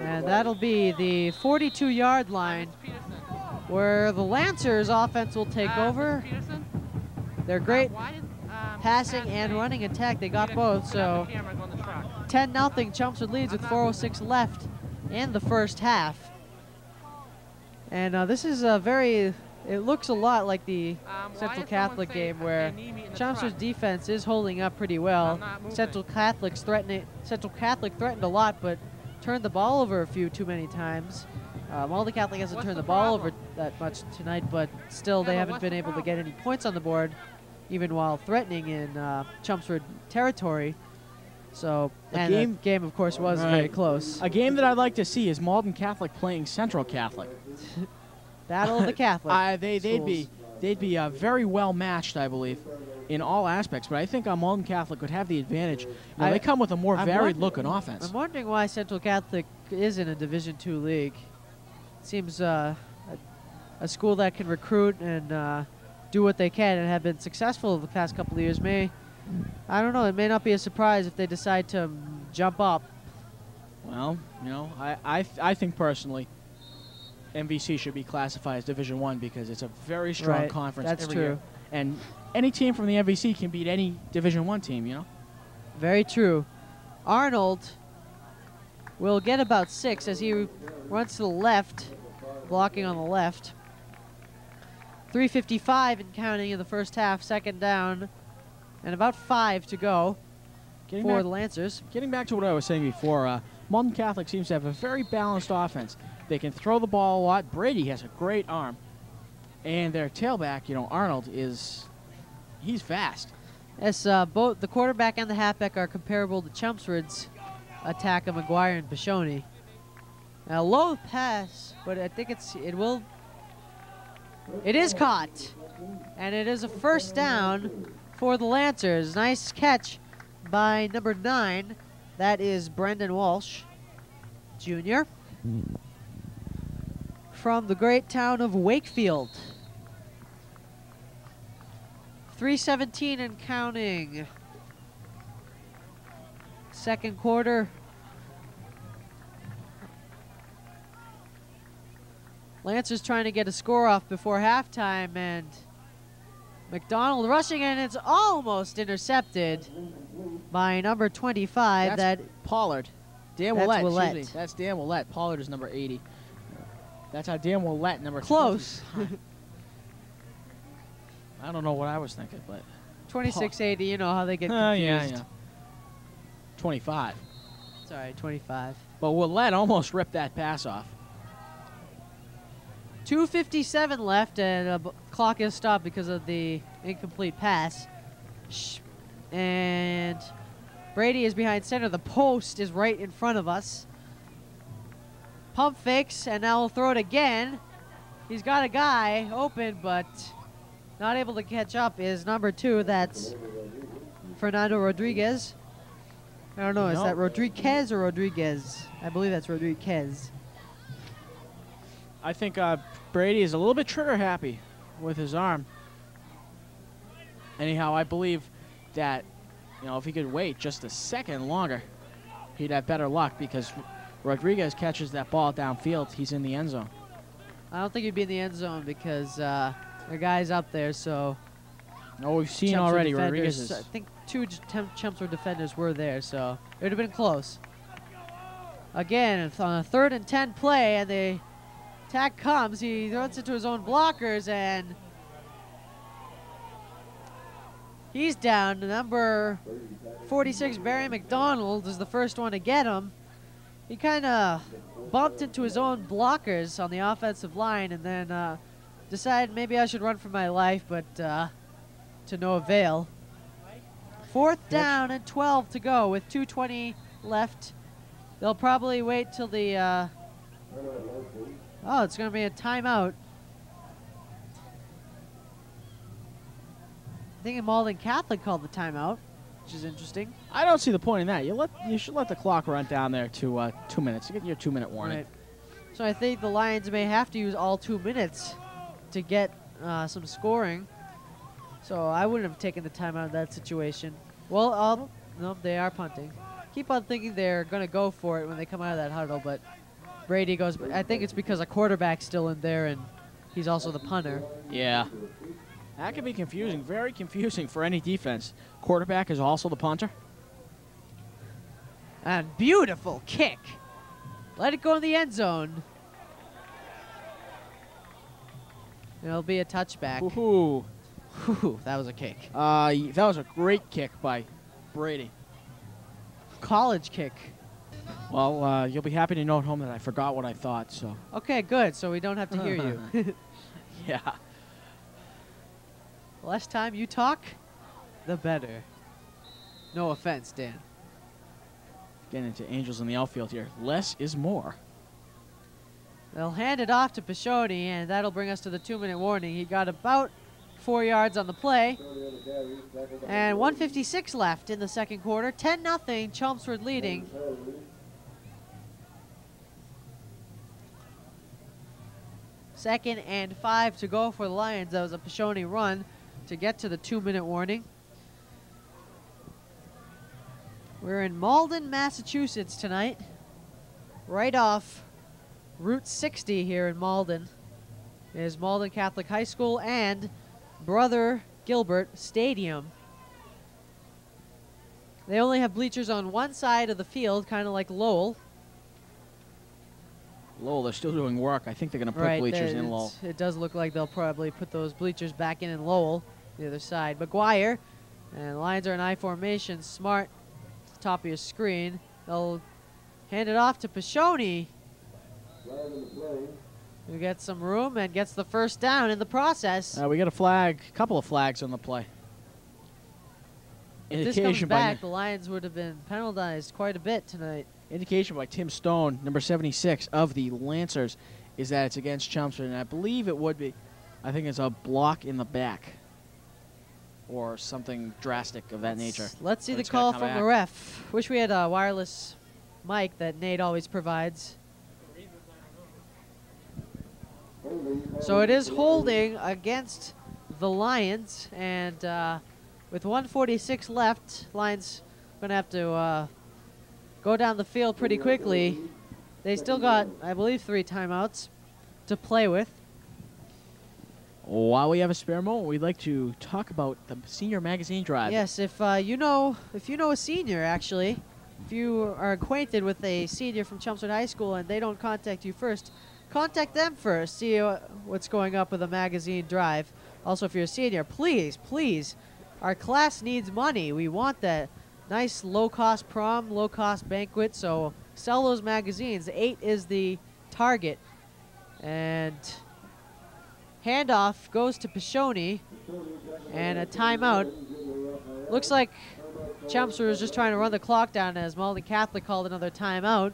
And that'll be the 42-yard line where the Lancers offense will take over. They're great passing and running attack. They got both, so 10-0 Chelmsford leads with 4:06 left in the first half. And this is a very, it looks a lot like the Central Catholic game where Chelmsford's defense is holding up pretty well. Central Catholic threatened a lot, but turned the ball over a few too many times. Malden Catholic hasn't turned the ball over that much tonight, but still they haven't been able to get any points on the board, even while threatening in Chelmsford territory. So, and the game, of course, was very close. A game that I'd like to see is Malden Catholic playing Central Catholic. Battle of the Catholic. They'd be very well matched, I believe, in all aspects. But I think Malden Catholic would have the advantage. You know, they come with a more varied look on offense. I'm wondering why Central Catholic is in a Division II league. Seems a school that can recruit and do what they can and have been successful the past couple of years. I don't know, it may not be a surprise if they decide to jump up. Well, you know, I think personally MVC should be classified as Division I because it's a very strong conference every year. And any team from the MVC can beat any Division I team, you know? Very true. Arnold will get about 6 as he runs to the left, blocking on the left. 3:55 and counting in the first half, 2nd down, and about 5 to go for the Lancers. Getting back to what I was saying before, Malden Catholic seems to have a very balanced offense. They can throw the ball a lot. Brady has a great arm. And their tailback, you know, Arnold, he's fast. Yes, both the quarterback and the halfback are comparable to Chelmsford's attack of McGuire and Bashoni. A low pass, but I think it is caught. And it is a 1st down for the Lancers. Nice catch by number 9. That is Brendan Walsh, Jr. from the great town of Wakefield. 3:17 and counting. 2nd quarter. Lancers trying to get a score off before halftime, and McDonald rushing, and it's almost intercepted by number 25. That's Pollard. Dan Willett. Willett. Excuse me. That's Dan Willett. Pollard is number 80. That's how Dan Willett, number close. I don't know what I was thinking, but 2680. You know how they get confused. Yeah. 25. Sorry, 25. But Willett almost ripped that pass off. 2:57 left, and the clock is stopped because of the incomplete pass. And Brady is behind center. The post is right in front of us. Pump fakes, and now he'll throw it again. He's got a guy open, but not able to catch up is number 2. That's Fernando Rodriguez. I don't know, is that Rodriguez or Rodriguez? I believe that's Rodriguez. I think Brady is a little bit trigger happy with his arm. Anyhow, I believe that, you know, if he could wait just a second longer, he'd have better luck because Rodriguez catches that ball downfield. He's in the end zone. I don't think he'd be in the end zone because the guy's up there, so Oh, we've seen Chelmsford already. defenders. Rodriguez I is. think two Chelmsford defenders were there, so it would have been close. Again, it's on a 3rd and 10 play, and the attack comes. He runs into his own blockers, and he's down. Number 46, Barry McDonald, is the first one to get him. He kind of bumped into his own blockers on the offensive line, and then decided maybe I should run for my life, but to no avail. 4th down and 12 to go with 2:20 left. They'll probably wait till the, oh, it's going to be a timeout. I think Malden Catholic called the timeout, which is interesting. I don't see the point in that. You should let the clock run down there to 2 minutes. You get your 2-minute warning. Right. So I think the Lions may have to use all 2 minutes to get some scoring. So I wouldn't have taken the timeout in that situation. Well, no, they are punting. Keep on thinking they're going to go for it when they come out of that huddle, but Brady goes. I think it's because a quarterback's still in there, and he's also the punter. Yeah. That can be confusing, very confusing for any defense. Quarterback is also the punter. And beautiful kick. Let it go in the end zone. It'll be a touchback. Woohoo. Whew, that was a kick. That was a great kick by Brady. College kick. Well, you'll be happy to know at home that I forgot what I thought, so. Okay, good. So we don't have to hear you. Yeah. The less time you talk, the better. No offense, Dan. Getting into Angels in the outfield here. Less is more. They'll hand it off to Pashoni, and that'll bring us to the 2-minute warning. He got about 4 yards on the play. And 1:56 left in the second quarter. 10-0, Chelmsford leading. Second and 5 to go for the Lions. That was a Pashoni run to get to the 2-minute warning. We're in Malden, Massachusetts tonight. Right off Route 60 here in Malden is Malden Catholic High School and Brother Gilbert Stadium. They only have bleachers on one side of the field, kind of like Lowell. Lowell, they're still doing work. I think they're going to put bleachers in Lowell. It does look like they'll probably put those bleachers back in Lowell, the other side. McGuire, and the Lions are in I formation. Smart, top of your screen. They'll hand it off to Pashoni, who gets some room and gets the first down in the process. We got a flag, a couple of flags on the play. If this comes back, the Lions would have been penalized quite a bit tonight. Indication by Tim Stone, number 76 of the Lancers, is that it's against Chelmsford, and I believe it would be. I think it's a block in the back or something drastic of that nature. Let's see the call from the ref. Wish we had a wireless mic that Nate always provides. So it is holding against the Lions, and with 1:46 left, Lions going to have to go down the field pretty quickly. They still got, I believe, 3 timeouts to play with. While we have a spare moment, we'd like to talk about the senior magazine drive. Yes, if you know a senior, actually, if you are acquainted with a senior from Chelmsford High School and they don't contact you first, contact them first. See what's going up with a magazine drive. Also, if you're a senior, please, our class needs money. We want that nice low-cost prom, low-cost banquet, so sell those magazines. 8 is the target. And handoff goes to Pashoni, and a timeout. Looks like Chelmsford was just trying to run the clock down as Malden Catholic called another timeout.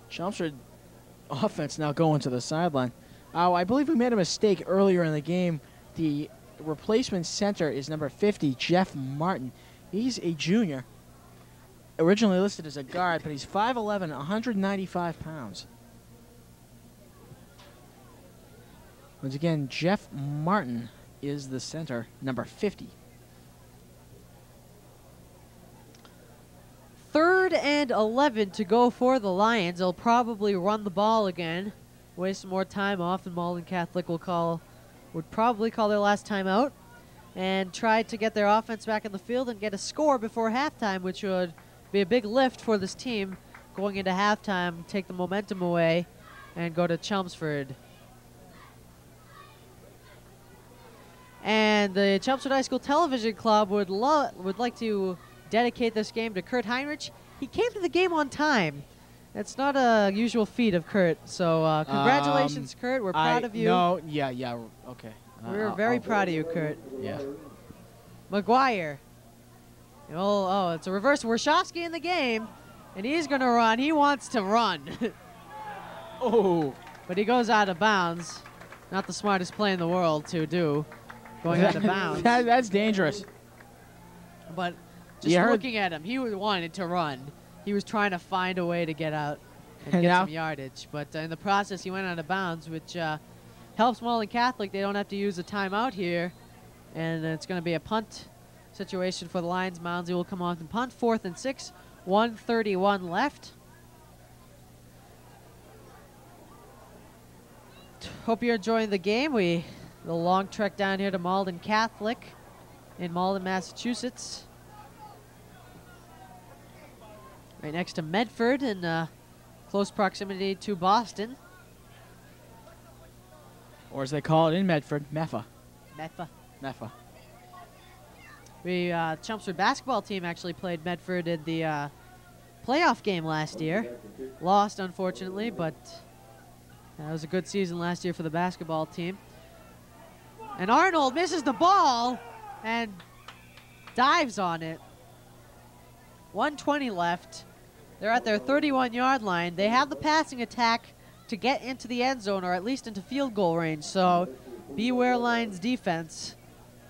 Chelmsford offense now going to the sideline. I believe we made a mistake earlier in the game. The replacement center is number 50, Jeff Martin. He's a junior. Originally listed as a guard, but he's 5'11", 195 pounds. Once again, Jeff Martin is the center, number 50. 3rd and 11 to go for the Lions. They'll probably run the ball again, waste some more time off, and Malden Catholic would probably call their last timeout. and try to get their offense back in the field and get a score before halftime, which would be a big lift for this team going into halftime, take the momentum away, and go to Chelmsford. And the Chelmsford High School Television Club would like to dedicate this game to Kurt Heinrich. He came to the game on time. It's not a usual feat of Kurt, so congratulations, Kurt. We're proud of you. No, yeah, okay. We're very proud of you, Kurt. Yeah. McGuire. Oh, it's a reverse. Warshawski in the game, and he's going to run. He wants to run. Oh. But he goes out of bounds. Not the smartest play in the world to do, going out of bounds. That's dangerous. But just looking at him, he wanted to run. He was trying to find a way to get out and get some yardage. But in the process, he went out of bounds, which helps Malden Catholic. They don't have to use a timeout here. And it's going to be a punt situation for the Lions. Moundsy will come off and punt. 4th and 6, 1:31 left. Hope you're enjoying the game. The long trek down here to Malden Catholic in Malden, Massachusetts. Right next to Medford in close proximity to Boston. Or as they call it in Medford, Meffa. Meffa. The Chelmsford basketball team actually played Medford in the playoff game last year. Lost, unfortunately, but that was a good season last year for the basketball team. And Arnold misses the ball and dives on it. 1:20 left. They're at their 31-yard line. They have the passing attack to get into the end zone or at least into field goal range. So beware Lions defense.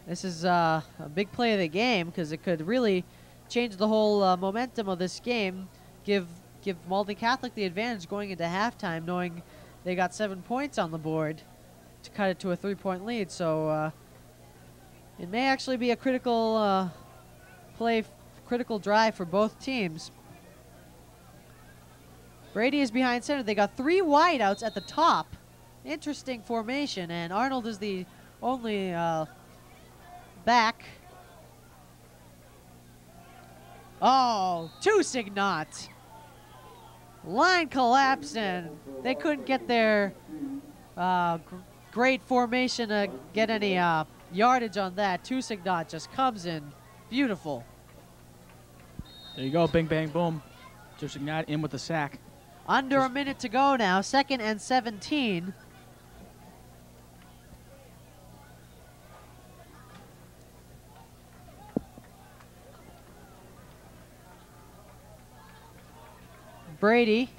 This is a big play of the game because it could really change the whole momentum of this game. Give Malden Catholic the advantage going into halftime, knowing they got 7 points on the board to cut it to a 3-point lead. So it may actually be a critical critical drive for both teams. Brady is behind center. They got 3 wideouts at the top. Interesting formation, and Arnold is the only back. Oh, Tusignot. Line collapsed, and they couldn't get their great formation to get any yardage on that. Tusignot just comes in beautiful. There you go, bing, bang, boom. Tusignot in with the sack. Under a minute to go now, 2nd and 17. Brady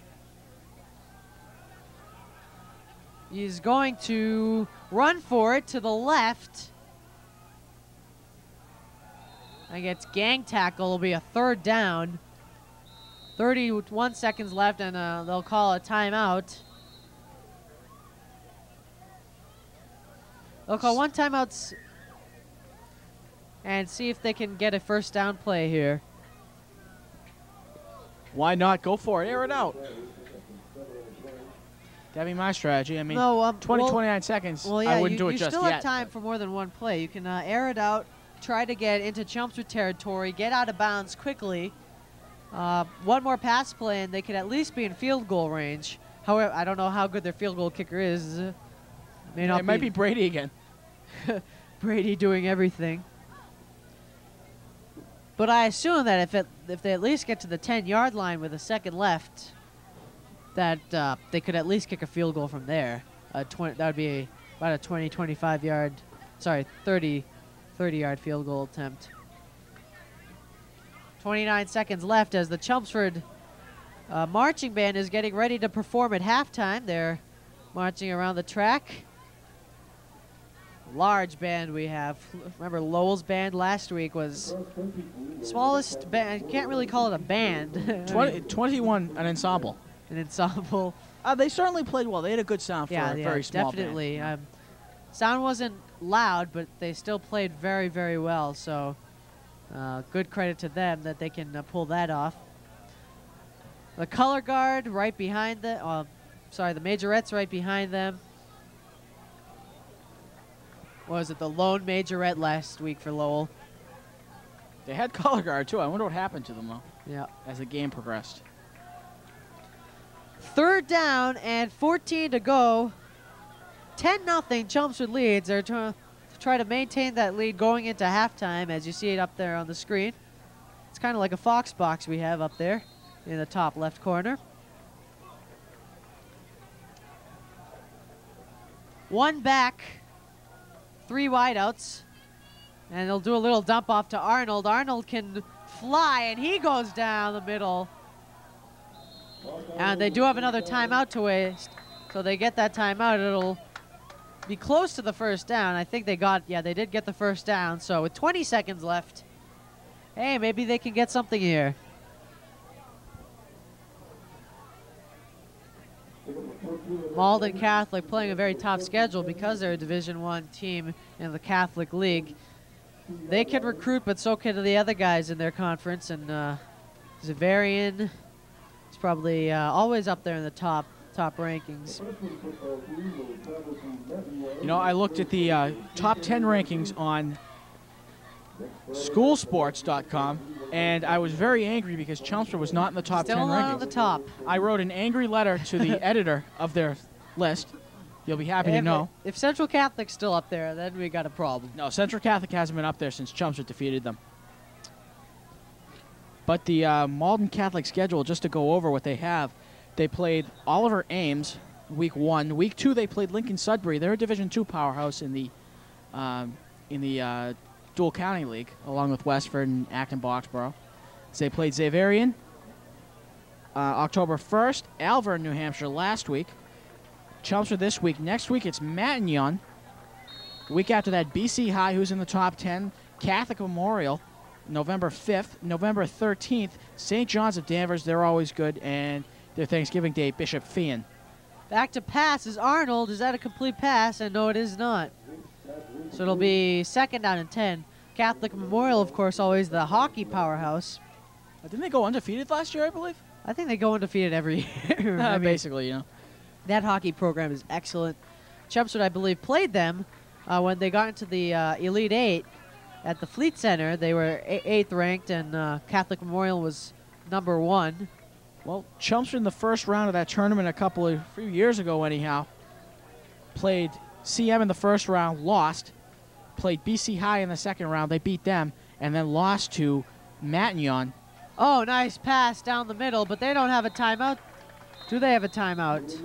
is going to run for it to the left. I guess gang tackle will be a 3rd down. 31 seconds left, and they'll call a timeout. They'll call 1 timeout and see if they can get a 1st down play here. Why not? Go for it. Air it out. That'd be my strategy. I mean, no, 29 seconds. Well, yeah, I wouldn't do it you just still yet. have time for more than 1 play. You can air it out, try to get into Chelmsford territory, get out of bounds quickly. 1 more pass play, and they could at least be in field goal range. However, I don't know how good their field goal kicker is. It might be Brady again. Brady doing everything. But I assume that if they at least get to the 10-yard line with a second left, that they could at least kick a field goal from there. That would be about a 20, 25-yard, sorry, 30-yard field goal attempt. 29 seconds left as the Chelmsford marching band is getting ready to perform at halftime. They're marching around the track. Large band we have. Remember Lowell's band last week was smallest band. Can't really call it a band. 21, an ensemble. An ensemble. They certainly played well. They had a good sound for a very small definitely. band. Sound wasn't loud, but they still played very, very well. So good credit to them that they can pull that off. The color guard right behind the, the majorettes right behind them. Was it the lone majorette last week for Lowell? They had color guard, too. I wonder what happened to them, though, Yeah. as the game progressed. 3rd down and 14 to go. 10-0 Chelmsford leads. They're trying to try to maintain that lead going into halftime, as you see it up there on the screen. It's kind of like a Fox box we have up there in the top left corner. 1 back, 3 wideouts, and they'll do a little dump off to Arnold. Arnold can fly, and he goes down the middle. And they do have another timeout to waste, so they get that timeout. It'll be close to the 1st down. I think they did get the 1st down. So with 20 seconds left, hey, maybe they can get something here. Malden Catholic playing a very tough schedule because they're a Division I team in the Catholic League. They can recruit, but so can the other guys in their conference. And Zavarian is probably always up there in the top rankings. You know, I looked at the top 10 rankings on schoolsports.com, and I was very angry because Chelmsford was not in the top 10 Still not rankings. on the top. I wrote an angry letter to the editor of their list. You'll be happy to know. If Central Catholic's still up there, then we got a problem. No, Central Catholic hasn't been up there since Chelmsford defeated them. But the Malden Catholic schedule, just to go over what they have, they played Oliver Ames week 1. Week 2, they played Lincoln Sudbury. They're a Division II powerhouse in the Dual County League, along with Westford and Acton Boxborough. So they played Zavarian October 1st, Alver, New Hampshire last week, Chelmsford this week. Next week, it's Matignon. The week after that, BC High, who's in the top 10, Catholic Memorial, November 5th. November 13th, St. John's of Danvers, they're always good, and their Thanksgiving Day, Bishop Feehan. Back to pass is Arnold. Is that a complete pass? And no, it is not. So it'll be 2nd down and 10. Catholic Memorial, of course, always the hockey powerhouse. Didn't they go undefeated last year, I believe? I think they go undefeated every year. I mean, basically, you know. that hockey program is excellent. Chelmsford, I believe, played them when they got into the Elite 8 at the Fleet Center. They were 8th ranked, and Catholic Memorial was number 1. Well, Chelmsford in the first round of that tournament a few years ago anyhow, played CM in the first round, lost, played BC High in the second round, they beat them, and then lost to Matignon. Oh, nice pass down the middle, but they don't have a timeout. Do they have a timeout?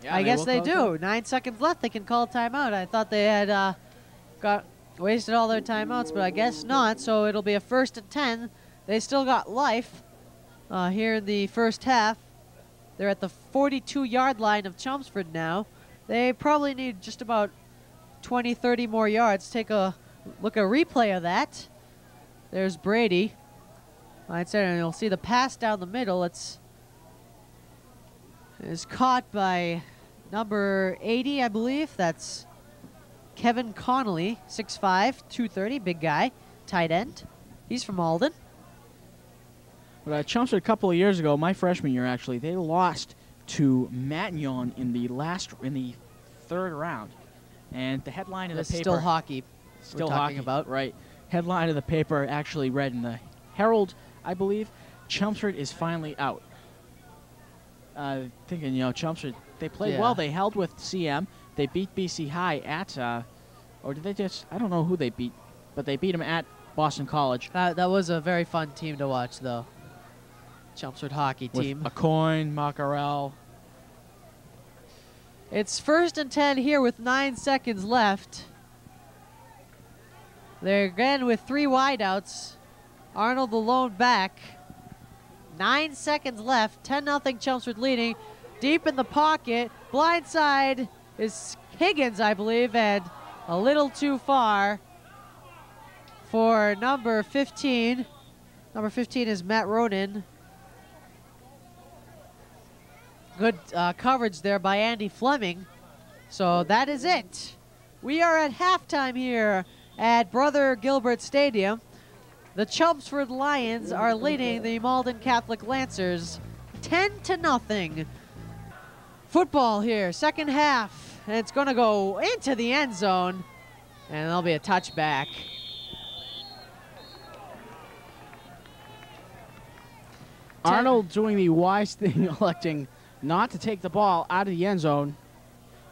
Yeah, I guess they will do. 9 seconds left, they can call a timeout. I thought they had wasted all their timeouts, but I guess not, so it'll be a 1st and 10. They still got life here in the first half. They're at the 42-yard line of Chelmsford now. They probably need just about 20, 30 more yards. Take a look at a replay of that. There's Brady. And you'll see the pass down the middle. It's caught by number 80, I believe. That's Kevin Connolly, 6'5", 230, big guy, tight end. He's from Malden. But Chelmsford a couple of years ago, my freshman year actually, they lost to Matignon in the 3rd round. And the headline of the paper... Still hockey. Still we're talking hockey, about. right. Headline of the paper actually read in the Herald, I believe, Chelmsford is finally out. Thinking, Chelmsford, they played well. They held with CM. They beat BC High at, or did they just, I don't know who they beat, but they beat them at Boston College. That was a very fun team to watch, though. Chelmsford hockey team. With Acoin, Macarel. It's 1st and 10 here with 9 seconds left. They're again with 3 wideouts. Arnold the lone back. 9 seconds left. 10-0 Chelmsford leading. Deep in the pocket. Blind side is Higgins, I believe, and a little too far for number 15. Number 15 is Matt Ronan. Good coverage there by Andy Fleming. So that is it. We are at halftime here at Brother Gilbert Stadium. The Chelmsford Lions are leading the Malden Catholic Lancers 10-0. Football here, second half. And it's going to go into the end zone. And there'll be a touchback. Arnold doing the wise thing, electing not to take the ball out of the end zone.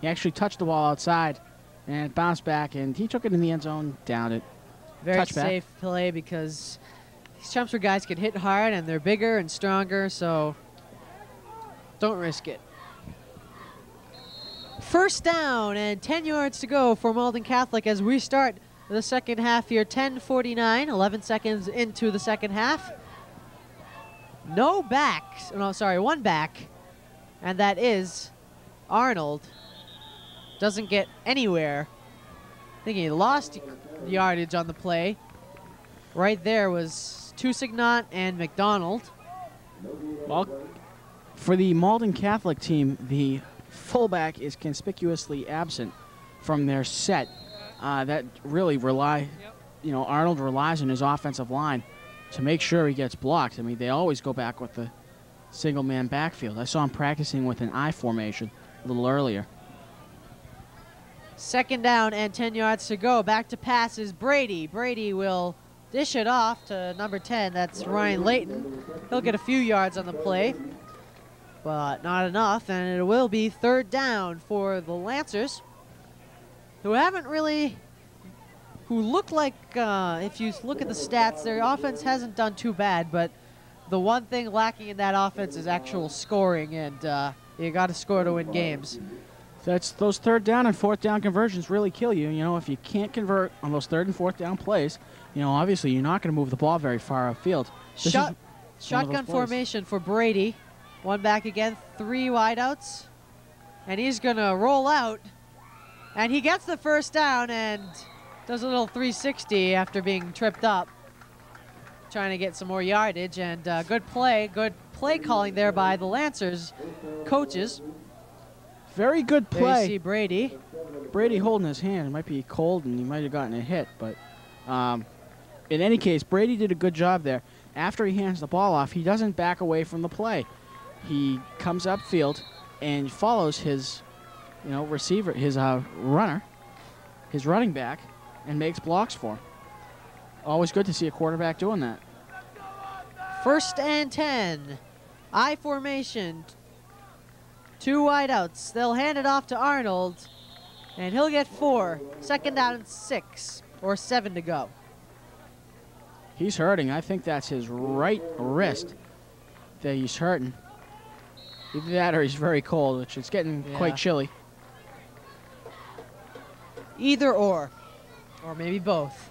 He actually touched the ball outside and it bounced back, and he took it in the end zone, downed it. Very Touchback. safe play because these Chelmsford guys can hit hard and they're bigger and stronger, so don't risk it. First down and 10 yards to go for Malden Catholic as we start the second half here. 10:49, 11 seconds into the second half. No backs, no, sorry, one back, and that is Arnold. Doesn't get anywhere. I think he lost yardage on the play. Right there was Tusignant and McDonald. Well, for the Malden Catholic team, the fullback is conspicuously absent from their set. That really Arnold relies on his offensive line to make sure he gets blocked. I mean, they always go back with the single-man backfield. I saw him practicing with an I formation a little earlier. Second down and 10 yards to go. Back to pass is Brady. Brady will dish it off to number 10. That's Ryan Layton. He'll get a few yards on the play, but not enough, and it will be third down for the Lancers, who look like, if you look at the stats, their offense hasn't done too bad, but the one thing lacking in that offense is actual scoring, and you got to score to win games. That's those third down and fourth down conversions really kill you. You know, if you can't convert on those third and fourth down plays, you know, obviously you're not going to move the ball very far upfield. Shotgun formation for Brady. One back again, 3 wideouts, and he's going to roll out, and he gets the first down and does a little 360 after being tripped up, trying to get some more yardage, and good play calling there by the Lancers coaches. Very good play. There you see Brady. Brady holding his hand. It might be cold and he might have gotten a hit, but in any case, Brady did a good job there. After he hands the ball off, he doesn't back away from the play. He comes upfield and follows his, receiver, his runner, his running back, and makes blocks for him. Always good to see a quarterback doing that. First and 10. I formation. 2 wideouts. They'll hand it off to Arnold, and he'll get 4. Second down and 6, or 7 to go. He's hurting. I think that's his right wrist that he's hurting. Either that or he's very cold, which is getting quite chilly. Either or maybe both.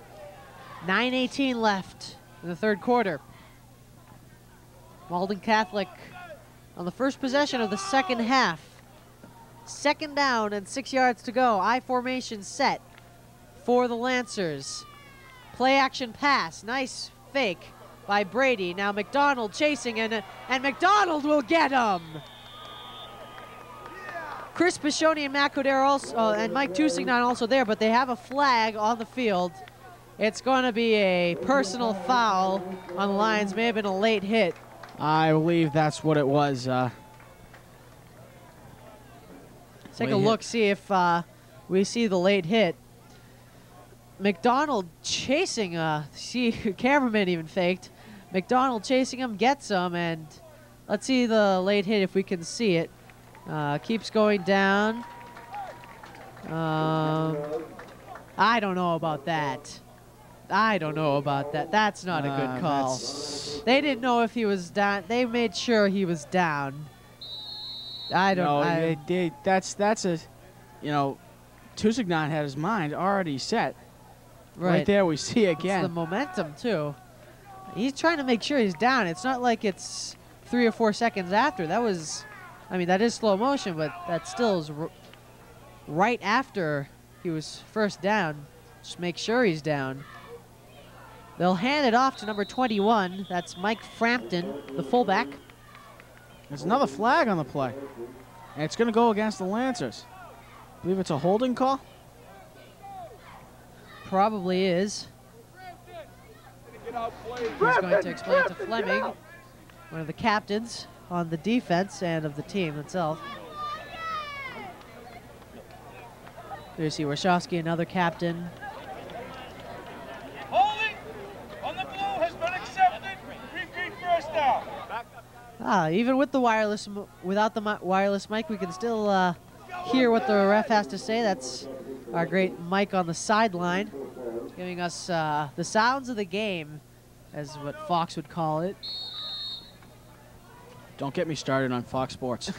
9:18 left in the third quarter. Malden Catholic on the first possession of the second half. Second down and 6 yards to go. I formation set for the Lancers. Play action pass. Nice fake by Brady. Now McDonald chasing, and McDonald will get him. Chris Piccioni and Matt Codera also, and Mike Tusignant also there, but they have a flag on the field. It's going to be a personal foul on the Lions. May have been a late hit. I believe that's what it was. Take a look, see if we see the late hit. McDonald chasing, see, cameraman even faked. McDonald chasing him, gets him, and let's see the late hit if we can see it. Keeps going down. I don't know about that. That's not a good call. They didn't know if he was down. They made sure he was down. That's a, Tusignant had his mind already set. Right there we see again. It's the momentum too. He's trying to make sure he's down. It's not like it's 3 or 4 seconds after. That was, that is slow motion, but that still is right after he was first down. Just make sure he's down. They'll hand it off to number 21. That's Mike Frampton, the fullback. There's another flag on the play. And it's going to go against the Lancers. I believe it's a holding call. Probably is. He's going to explain to Fleming, one of the captains on the defense and of the team itself. There's see Warshawski, another captain. Holding on the blue has been accepted. Repeat first down. Even with the wireless, without the wireless mic, we can still hear what the ref has to say. That's our great mic on the sideline, giving us the sounds of the game, as what Fox would call it. Don't get me started on Fox Sports.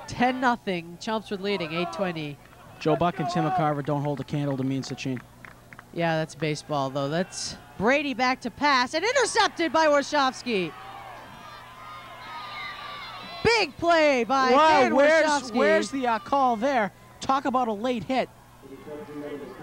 10-0, Chelmsford leading, 8:20. Joe Buck and Tim McCarver don't hold a candle to me and Sachin. Yeah, that's baseball, though. That's Brady back to pass and intercepted by Warshawski. Big play by Dan Warshawski. Where's the call there? Talk about a late hit.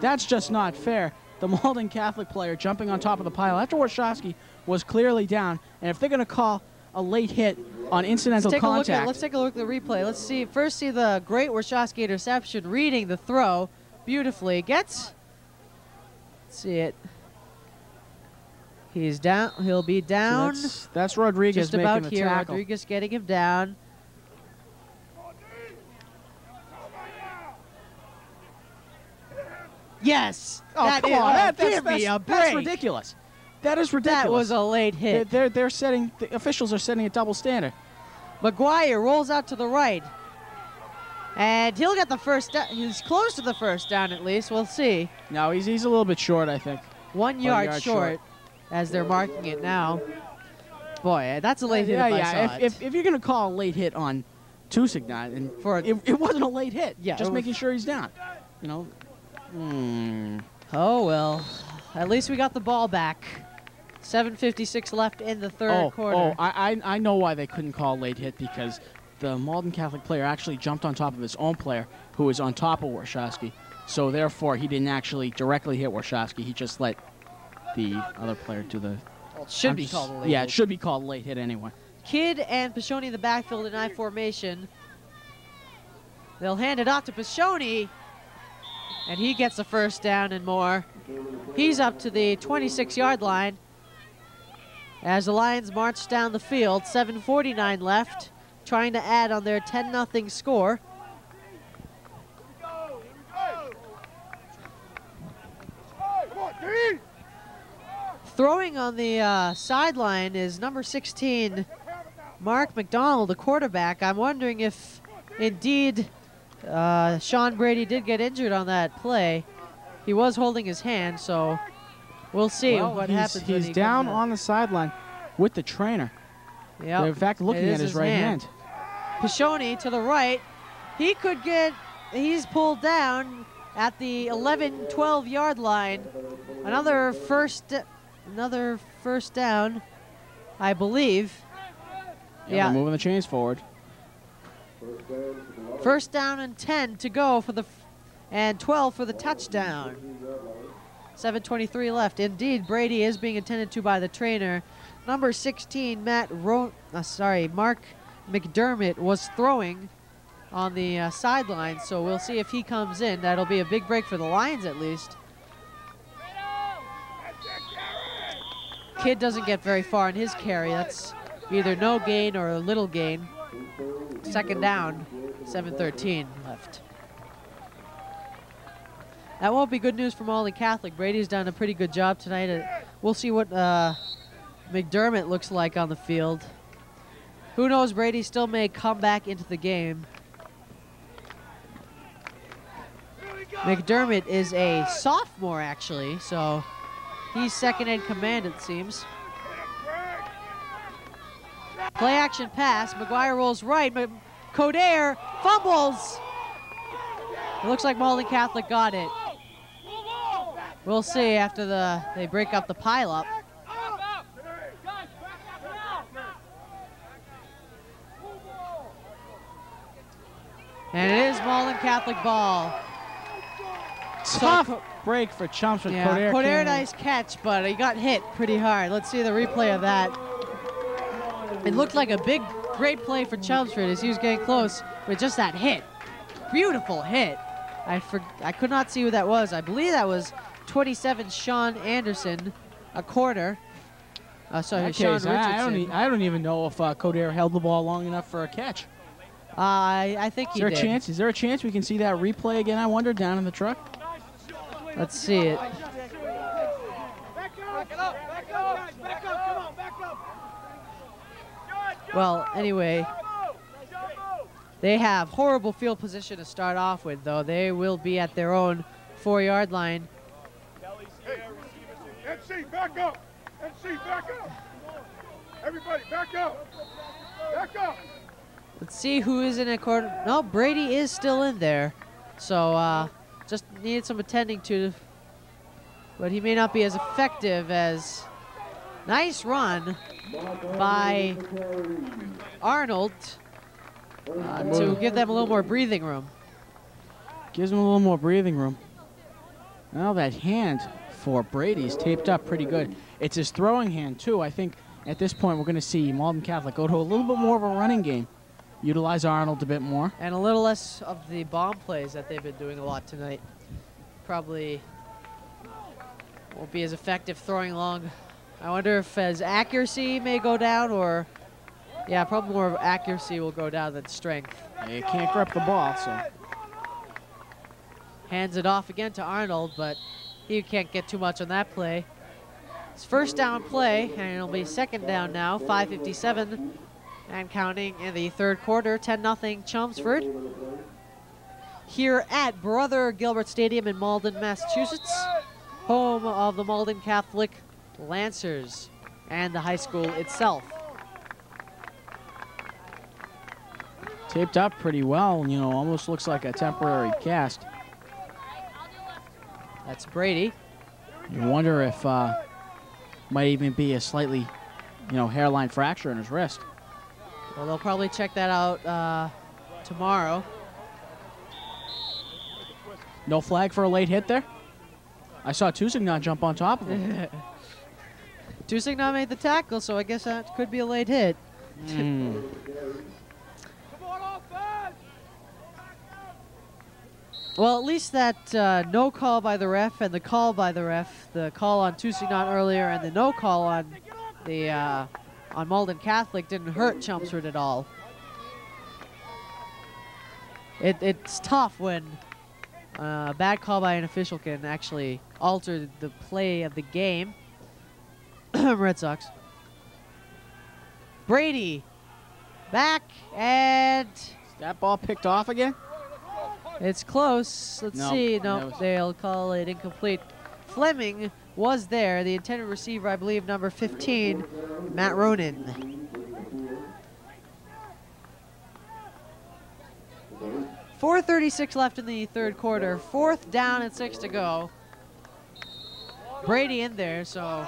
That's just not fair. The Malden Catholic player jumping on top of the pile after Warshawski was clearly down. And if they're going to call a late hit on incidental contact. Let's take a look at the replay. Let's see. First, see the great Warshawski interception, reading the throw beautifully. Let's see it. He's down. He'll be down. So that's Rodriguez just about making the here. tackle. Rodriguez getting him down. Yes. Oh, come on. That's break. ridiculous. That is ridiculous. That was a late hit. They're setting, the officials are setting a double standard. McGuire rolls out to the right. And he'll get the first down. He's close to the first down at least. We'll see. No, he's a little bit short, I think. 1 yard short as they're marking it now. Boy, that's a late hit if I saw it. If you're going to call a late hit on Tusignat, and it wasn't a late hit. Yeah, just making sure he's down. You know. Oh, well. At least we got the ball back. 7:56 left in the third quarter. I know why they couldn't call a late hit, because the Malden Catholic player actually jumped on top of his own player, who was on top of Warshawski. So therefore, he didn't actually directly hit Warshawski. He just let the other player do the. Well, it should be called a late hit. Yeah, it should be called a late hit anyway. Kidd and Pashoni in the backfield in I formation. They'll hand it off to Pashoni, and he gets the first down and more. He's up to the 26-yard line as the Lions march down the field. 7:49 left, trying to add on their 10-0 score. Throwing on the sideline is number 16, Mark McDonald, the quarterback. I'm wondering if indeed Sean Brady did get injured on that play. He was holding his hand, so we'll see what happens. He's down on the sideline with the trainer. Yeah. They're in fact looking at his right hand. Pashoni to the right. He could get, he's pulled down at the 11-12 yard line. Another first down, I believe. Yeah, they're moving the chains forward. First down and 10 to go for the, and 12 for the touchdown. 7:23 left. Indeed, Brady is being attended to by the trainer. Number 16, Mark McDermott was throwing on the sideline, so we'll see if he comes in. That'll be a big break for the Lions at least. Kidd doesn't get very far in his carry. That's either no gain or a little gain. Second down, 7:13 left. That won't be good news for Malden Catholic. Brady's done a pretty good job tonight. We'll see what McDermott looks like on the field. Who knows, Brady still may come back into the game. McDermott is a sophomore, actually, so he's second in command, it seems. Play action pass. McGuire rolls right. Coderre fumbles. It looks like Malden Catholic got it. We'll see after they break up the pileup. And it is Malden Catholic ball. Tough break for Chelmsford. Yeah, Coderre nice catch, but he got hit pretty hard. Let's see the replay of that. It looked like a big, great play for Chelmsford as he was getting close with just that hit. Beautiful hit. I could not see who that was. I believe that was 27 Sean Anderson, a quarter. Sorry, Sean Richardson. I don't even know if Coderre held the ball long enough for a catch. I think he did. Is there a chance we can see that replay again, I wonder, down in the truck? Let's see it. Back up, guys, back up, come on, back up. Well, anyway, they have horrible field position to start off with, though. They will be at their own 4-yard line. MC, back up. MC, back up. Everybody, back up. Back up. Let's see who is in a quarter. No, Brady is still in there. So just needed some attending to. But he may not be as effective as. Nice run by Arnold to give them a little more breathing room. Gives them a little more breathing room. Well, that hand for Brady's taped up pretty good. It's his throwing hand, too. I think at this point we're going to see Malden Catholic go to a little bit more of a running game. Utilize Arnold a bit more. And a little less of the bomb plays that they've been doing a lot tonight. Probably won't be as effective throwing long. I wonder if his accuracy may go down, or yeah, probably more of accuracy will go down than strength. He can't grip the ball, so. Hands it off again to Arnold, but he can't get too much on that play. It's first down play, and it'll be second down now, 5:57 and counting in the third quarter, 10-0 Chelmsford. Here at Brother Gilbert Stadium in Malden, Massachusetts, home of the Malden Catholic Lancers and the high school itself. Taped up pretty well, you know, almost looks like a temporary cast. That's Brady. You wonder if might even be a slightly, you know, hairline fracture in his wrist. Well, they'll probably check that out tomorrow. No flag for a late hit there? I saw Tusignan jump on top of him. Tusignan made the tackle, so I guess that could be a late hit. Well, at least that no call by the ref and the call by the ref, the call on Tusignan earlier and the no call on the on Malden Catholic didn't hurt Chelmsford at all. It's tough when a bad call by an official can actually alter the play of the game. Red Sox. Brady back, and That ball picked off again? it's close. Let's see. No, they'll call it incomplete. Fleming was there. The intended receiver, I believe, number 15, Matt Ronan. 4:36 left in the third quarter. 4th down and 6 to go. Brady in there, so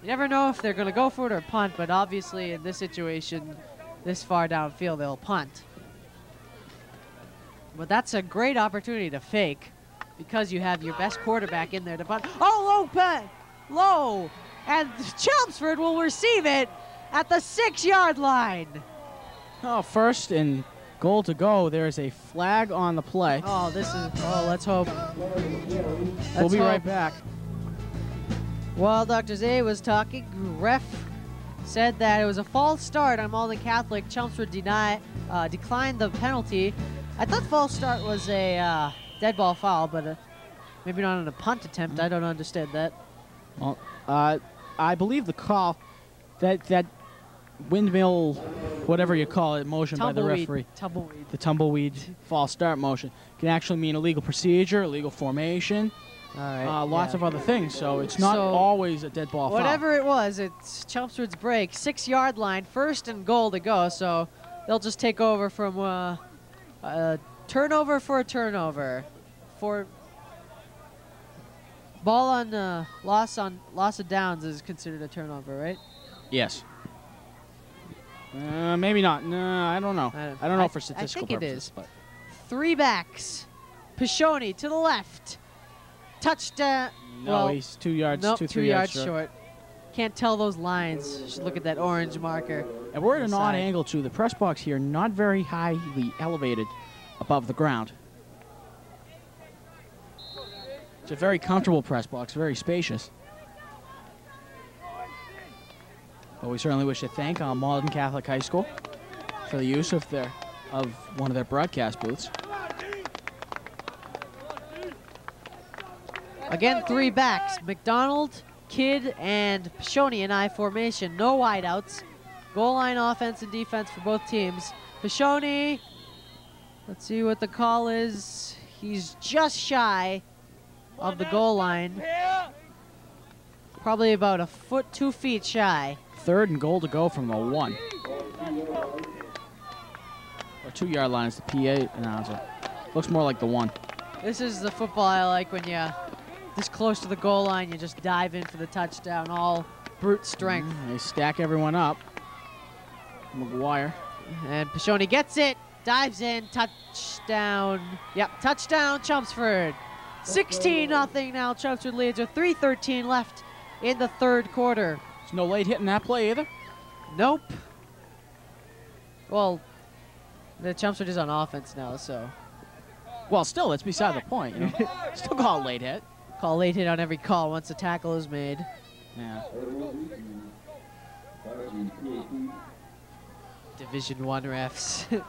you never know if they're going to go for it or punt, but obviously in this situation, this far downfield, they'll punt. But that's a great opportunity to fake because you have your best quarterback in there to punt. Oh, low punt, low, and Chelmsford will receive it at the 6-yard line. Oh, first and goal to go. There's a flag on the play. Oh, let's hope. We'll be right back. While Dr. Zay was talking, ref said that it was a false start on Malden Catholic. Chelmsford declined the penalty. I thought false start was a dead ball foul, but maybe not on a punt attempt. I don't understand that. Well, I believe the call, that windmill, whatever you call it, motion by the referee. Tumbleweed. The tumbleweed false start motion can actually mean illegal procedure, illegal formation, All right. lots of other things. So it's not always a dead ball foul. Whatever it was, it's Chelmsford's break. 6-yard line, 1st and goal to go. So they'll just take over from turnover for a turnover. For ball on loss of downs is considered a turnover, right? Yes. Maybe not. No, I don't know. I don't know for statistical purposes. I think it is. But 3 backs. Pishoni to the left. Touchdown. no, well, he's 2 yards. nope, 2 yards short. Can't tell those lines. Just look at that orange marker. And we're at an odd side. angle too. The press box here not very highly elevated above the ground. It's a very comfortable press box, very spacious. But we certainly wish to thank Malden Catholic High School for the use of their of one of their broadcast booths. Again, 3 backs. McDonald, Kidd, and Pashoni in I formation. No wideouts. Goal line offense and defense for both teams. Pashoni, let's see what the call is. He's just shy of the goal line. Probably about 2 feet shy. 3rd and goal to go from the 1. Or 2-yard line is the PA announcer. Looks more like the 1. This is the football I like when you this close to the goal line, you just dive in for the touchdown, all brute strength. They stack everyone up. McGuire. And Pashoni gets it, dives in, touchdown. Yep, touchdown, Chelmsford. 16-0 now. Chelmsford leads with 3:13 left in the 3rd quarter. There's no late hit in that play either? Nope. Well, the Chelmsford is on offense now, so. Well, still, that's beside the point. You know? Still call it late hit. Call late hit on every call once a tackle is made. Yeah. Division I refs.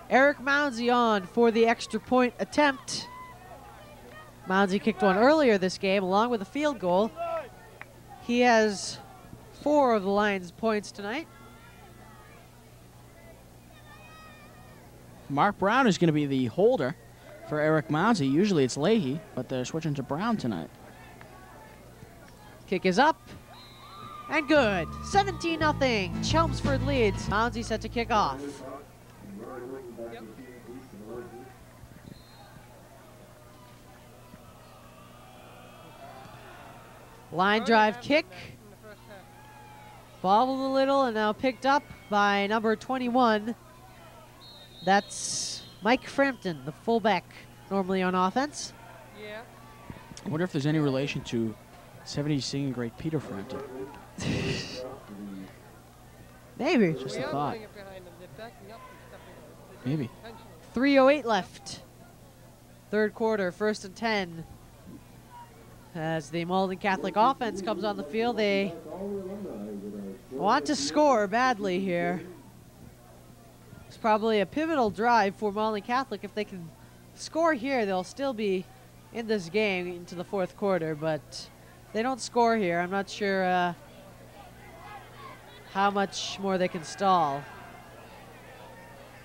Eric Mounsey on for the extra point attempt. Mounsey kicked one earlier this game along with a field goal. He has 4 of the Lions' points tonight. Mark Brown is going to be the holder for Eric Mounsey. Usually it's Leahy, but they're switching to Brown tonight. Kick is up. And good. 17-0. Chelmsford leads. Mounsey set to kick off. Line drive kick. Bobbled a little and now picked up by number 21. That's Mike Frampton, the fullback, normally on offense. Yeah. I wonder if there's any relation to 70s singing great Peter Frampton. Maybe. Just a thought. Maybe. 3:08 left. 3rd quarter, 1st and 10. As the Malden Catholic offense comes on the field, they want to score badly here. It's probably a pivotal drive for Malden Catholic. If they can score here, they'll still be in this game into the 4th quarter, but if they don't score here, I'm not sure how much more they can stall.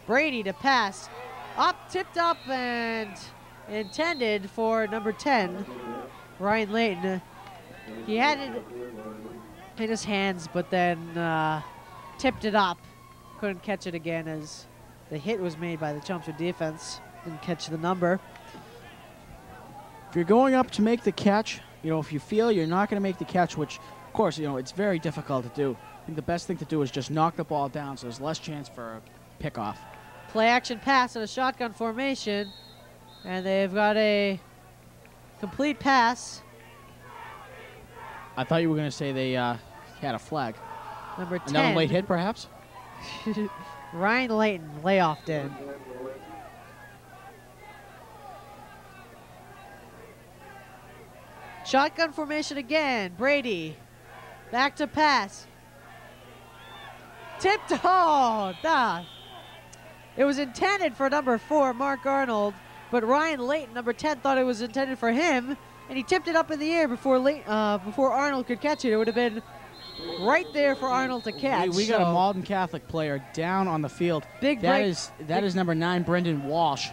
Brady to pass. Up, tipped up, and intended for number 10, Ryan Layton. He had it in his hands, but then tipped it up. Couldn't catch it again as the hit was made by the Chelmsford defense. Didn't catch the number. If you're going up to make the catch, you know, if you feel you're not going to make the catch, which, of course, you know, it's very difficult to do, I think the best thing to do is just knock the ball down so there's less chance for a pickoff. Play action pass in a shotgun formation, and they've got a complete pass. I thought you were going to say they had a flag. Number 10. Another late hit, perhaps? Ryan Layton, layoffed in. Shotgun formation again. Brady, back to pass. Tipped, oh, it was intended for number 4, Mark Arnold, but Ryan Layton, number 10, thought it was intended for him, and he tipped it up in the air before Arnold could catch it. It would have been right there for Arnold to catch. We got a Malden Catholic player down on the field. Big break. That is number 9, Brendan Walsh,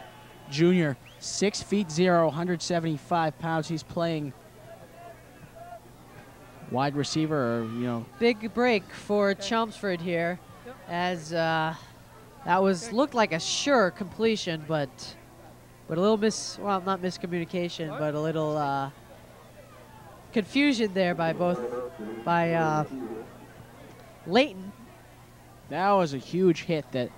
Jr., 6'0", 175 pounds. He's playing wide receiver, or, you know. Big break for Chelmsford here, as that looked like a sure completion, but a little not miscommunication, but a little confusion there by Layton. That was a huge hit. That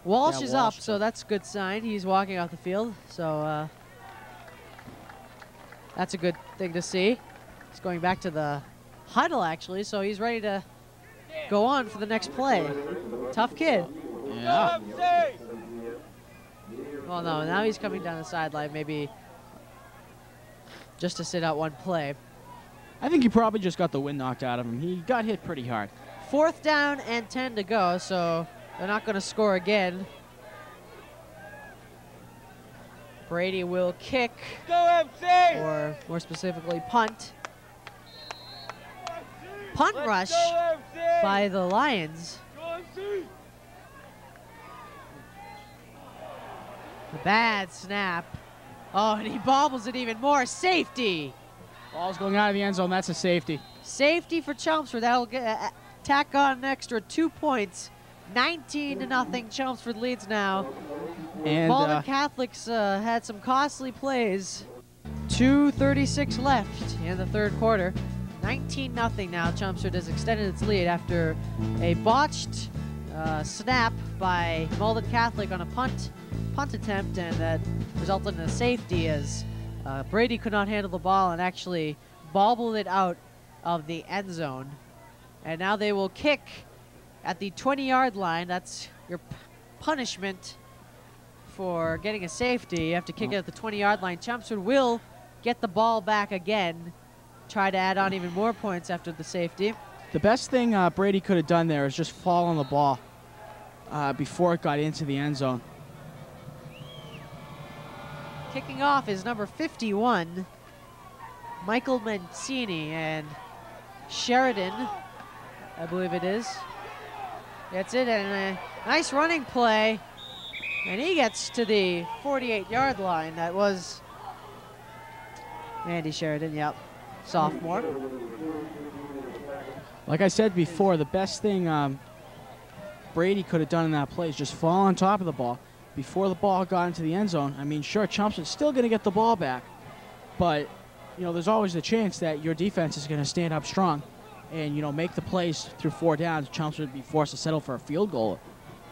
Walsh is up, so that's a good sign. He's walking off the field, so that's a good thing to see. He's going back to the huddle, actually, so he's ready to go on for the next play. Tough kid. Yeah. Well, no, now he's coming down the sideline, maybe just to sit out one play. I think he probably just got the wind knocked out of him. He got hit pretty hard. 4th down and 10 to go, so They're not going to score again. Brady will kick, or more specifically punt. Punt rush by the Lions. A bad snap. Oh, and he bobbles it even more. Safety. Ball's going out of the end zone. That's a safety. Safety for Chelmsford. That'll get, tack on an extra 2 points. 19-0. Chelmsford leads now. And Malden Catholics had some costly plays. 2:36 left in the third quarter. 19-0 now. Chelmsford has extended its lead after a botched snap by Malden Catholic on a punt attempt, and that resulted in a safety as Brady could not handle the ball and actually bobbled it out of the end zone. And now they will kick at the 20-yard line. That's your punishment for getting a safety. You have to kick it at the 20-yard line. Chelmsford will get the ball back again, try to add on even more points after the safety. The best thing Brady could have done there is just fall on the ball before it got into the end zone. Kicking off is number 51, Michael Mancini, and Sheridan, I believe it is. That's it, and a nice running play. And he gets to the 48-yard line. That was Andy Sheridan, yep, sophomore. Like I said before, the best thing Brady could have done in that play is just fall on top of the ball before the ball got into the end zone. I mean, sure, Chelmsford's still going to get the ball back, but, you know, there's always the chance that your defense is going to stand up strong and, you know, make the plays through 4 downs. Chelmsford would be forced to settle for a field goal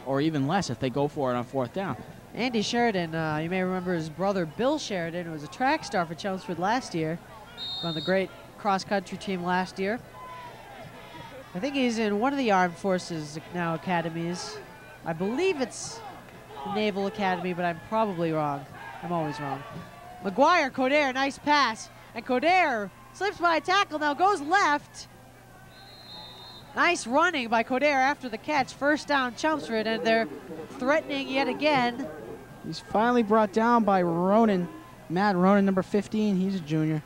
or even less if they go for it on 4th down. Andy Sheridan, you may remember his brother Bill Sheridan, who was a track star for Chelmsford last year, on the great cross-country team last year. I think he's in one of the Armed Forces now academies. I believe it's the Naval Academy, but I'm probably wrong. I'm always wrong. McGuire, Coderre, nice pass. And Coderre slips by a tackle, now goes left. Nice running by Coderre after the catch. First down, Chelmsford, and they're threatening yet again. He's finally brought down by Ronan. Matt Ronan, number 15. He's a junior.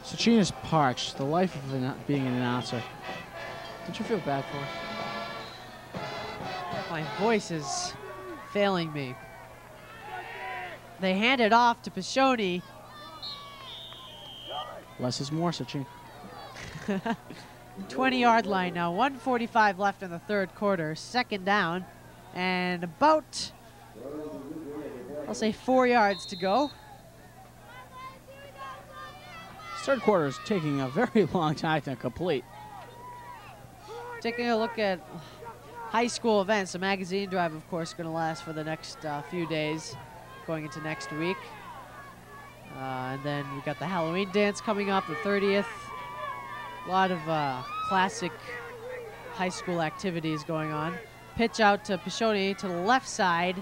Sachina's parched. The life of being an announcer. Don't you feel bad for her? My voice is failing me. They hand it off to Pashoni. Less is more, Sachin. 20-yard line now. 1:45 left in the third quarter. Second down. And about, I'll say, 4 yards to go. Third quarter is taking a very long time to complete. Taking a look at high school events. The magazine drive, of course, going to last for the next few days, going into next week. And then we got the Halloween dance coming up, the 30th. A lot of classic high school activities going on. Pitch out to Pashoni to the left side.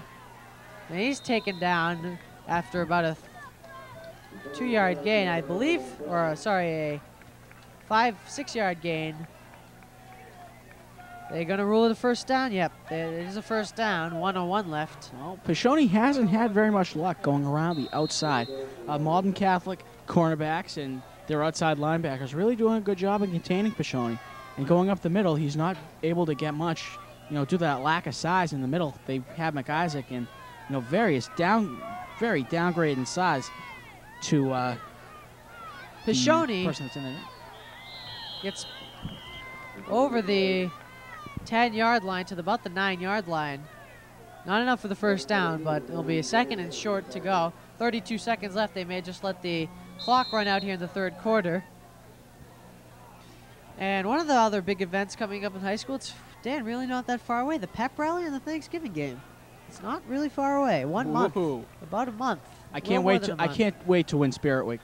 And he's taken down after about a 2-yard gain, I believe, or sorry, a 5-6 yard gain. They're going to rule it a first down? Yep, it is a first down. 1:01 left. Well, Pashoni hasn't had very much luck going around the outside. Malden Catholic cornerbacks and their outside linebackers really doing a good job in containing Pashoni. And going up the middle, he's not able to get much, you know, due to that lack of size in the middle. They have McIsaac and, you know, very downgraded in size to Pashoni the person that's in there. Gets over the 10-yard line to about the 9-yard line. Not enough for the first down, but it'll be a second and short to go. 32 seconds left. They may just let the clock run out here in the third quarter. And one of the other big events coming up in high school, it's, Dan, really not that far away. The pep rally and the Thanksgiving game. It's not really far away. 1 month. About a month. I can't wait to win Spirit Week.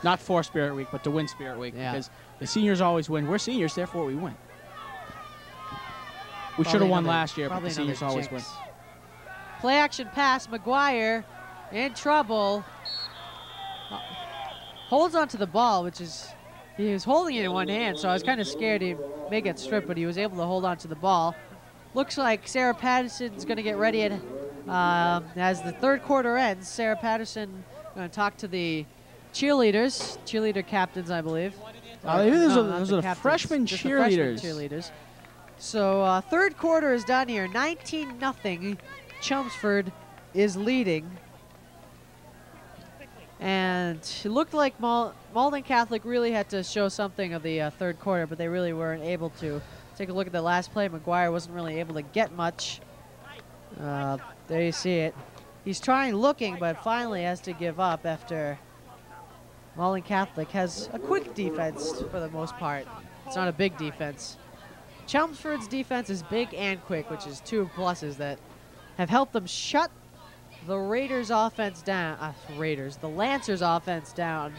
Not for Spirit Week, but to win Spirit Week, because the seniors always win. We're seniors, therefore we win. We should have won last year, but the seniors always win. Play action pass, McGuire in trouble. Holds onto the ball, which is, he was holding it in one hand, so I was kind of scared he may get stripped, but he was able to hold onto the ball. Looks like Sarah Patterson's going to get ready as the third quarter ends. Sarah Patterson going to talk to the cheerleader captains, I believe. Those are the freshman cheerleaders. So third quarter is done here. 19-0. Chelmsford is leading. And it looked like Malden Catholic really had to show something of the third quarter, but they really weren't able to. Take a look at the last play. McGuire wasn't really able to get much. There you see it. He's trying, looking, but finally has to give up after Malden Catholic has a quick defense for the most part. It's not a big defense. Chelmsford's defense is big and quick, which is two pluses that have helped them shut the Raiders' offense down. The Lancers' offense down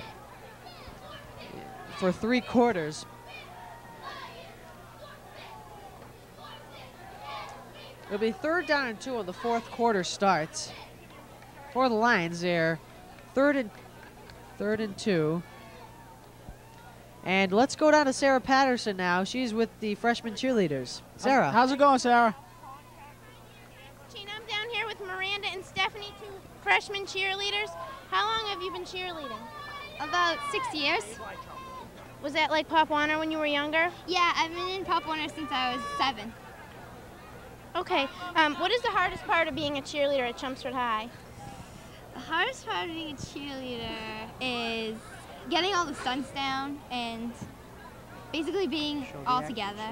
for 3 quarters. It'll be 3rd down and 2 when the 4th quarter starts. For the Lions, they're third and 2. And let's go down to Sarah Patterson now. She's with the freshman cheerleaders. Sarah. How's it going, Sarah? Gina, I'm down here with Miranda and Stephanie, 2 freshman cheerleaders. How long have you been cheerleading? About 6 years. Was that like Pop Warner when you were younger? Yeah, I've been in Pop Warner since I was 7. Okay. What is the hardest part of being a cheerleader at Chelmsford High? The hardest part of being a cheerleader is getting all the stunts down and basically being all together.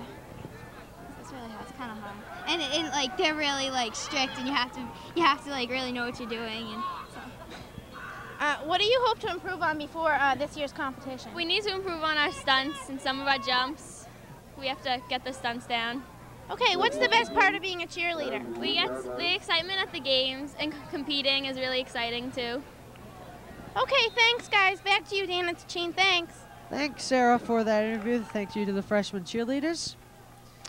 It's really hard. It's kind of hard. And like they're really like strict, and you have to like really know what you're doing. And so. What do you hope to improve on before this year's competition? We need to improve on our stunts and some of our jumps. We have to get the stunts down. Okay, what's the best part of being a cheerleader? We get the excitement at the games, and competing is really exciting too. Okay, thanks guys. Back to you, Dan and Tachin. Thanks. Thanks, Sarah, for that interview. Thank you to the freshman cheerleaders.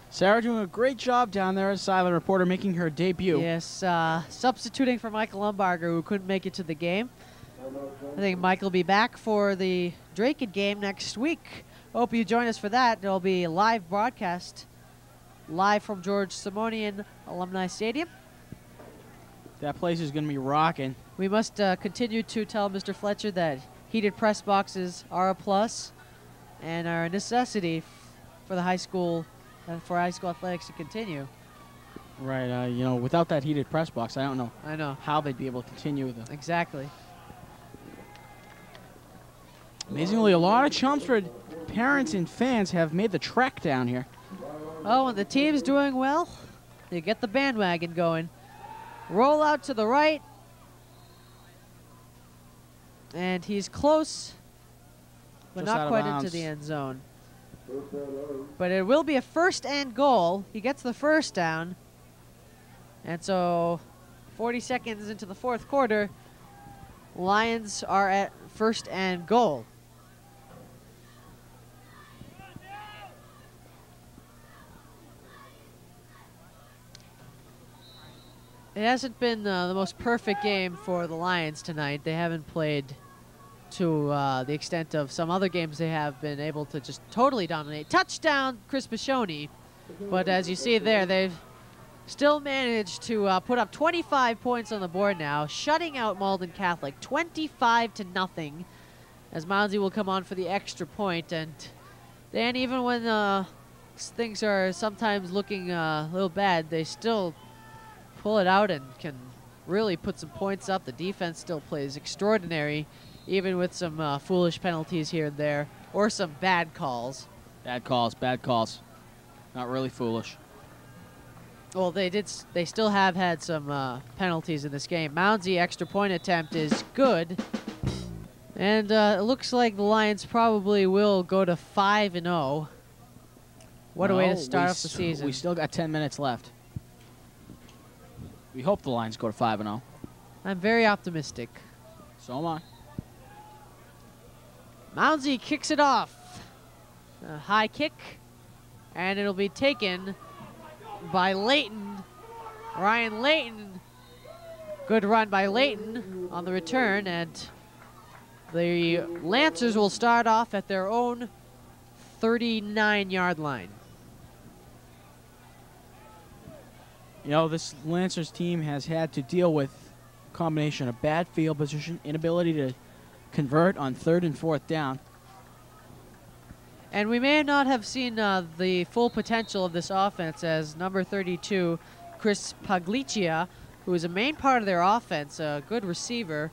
Sarah doing a great job down there as silent reporter, making her debut. Yes, substituting for Michael Umbarger, who couldn't make it to the game. I think Mike will be back for the Drake game next week. Hope you join us for that. There'll be a live broadcast, live from George Simonian Alumni Stadium. That place is going to be rocking. We must continue to tell Mr. Fletcher that heated press boxes are a plus and are a necessity for the high school and for high school athletics to continue. Right, you know, without that heated press box, I don't know how they'd be able to continue with it. Exactly. Amazingly, a lot of Chelmsford parents and fans have made the trek down here. Oh, and the team's doing well. You get the bandwagon going. Roll out to the right. And he's close, but Just not quite bounds. into the end zone. But it will be a 1st and goal. He gets the 1st down. And so 40 seconds into the 4th quarter, Lions are at 1st and goal. It hasn't been the most perfect game for the Lions tonight. They haven't played to the extent of some other games they have been able to just totally dominate. Touchdown, Chris Bishoni. But as you see there, they've still managed to put up 25 points on the board now, shutting out Malden Catholic 25-0, as Mounsey will come on for the extra point. And then even when things are sometimes looking a little bad, they still pull it out and can really put some points up. The defense still plays extraordinary, even with some foolish penalties here and there, or some bad calls. Bad calls, bad calls. Not really foolish. Well, they still have had some penalties in this game. Mounsey extra point attempt is good. And it looks like the Lions probably will go to 5-0. What a way to start off the season. We still got 10 minutes left. We hope the Lions go to 5-0. I'm very optimistic. So am I. Mounsey kicks it off. A high kick, and it'll be taken by Layton. Ryan Layton Good run by Layton on the return, and the Lancers will start off at their own 39-yard line. You know, this Lancers team has had to deal with a combination of bad field position, inability to convert on 3rd and 4th down. And we may not have seen the full potential of this offense as number 32, Chris Paglicia, who is a main part of their offense, a good receiver,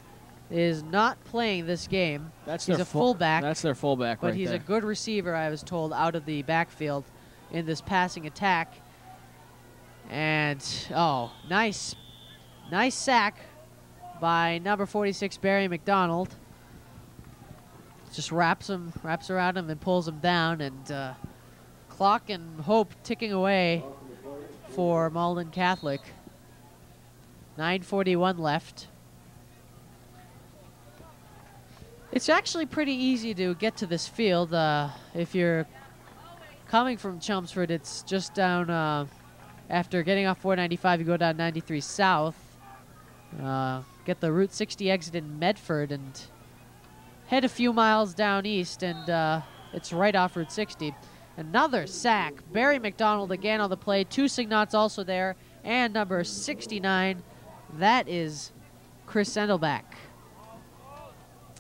is not playing this game. He's a fullback. That's their fullback, but he's a good receiver, I was told, out of the backfield in this passing attack. And, oh, nice sack by number 46, Barry McDonald. Just wraps around him and pulls him down, and clock and hope ticking away for Malden Catholic. 9:41 left. It's actually pretty easy to get to this field. If you're coming from Chelmsford, it's just down, after getting off 495, you go down 93 south. Get the Route 60 exit in Medford and head a few miles down east, and it's right off Route 60. Another sack. Barry McDonald again on the play. 2 Signots also there, and number 69. That is Chris Sendelbach.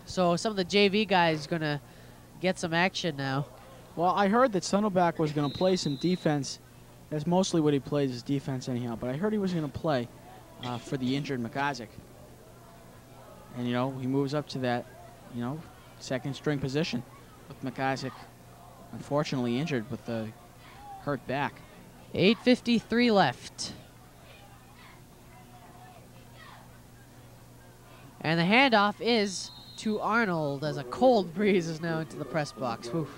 So some of the JV guys going to get some action now. Well, I heard that Sendelbach was going to play some defense. That's mostly what he plays, is defense anyhow. But I heard he was going to play for the injured McIsaac. And, you know, he moves up to that, you know, 2nd string position with McIsaac unfortunately injured with the hurt back. 8:53 left. And the handoff is to Arnold as a cold breeze is now into the press box. Whew.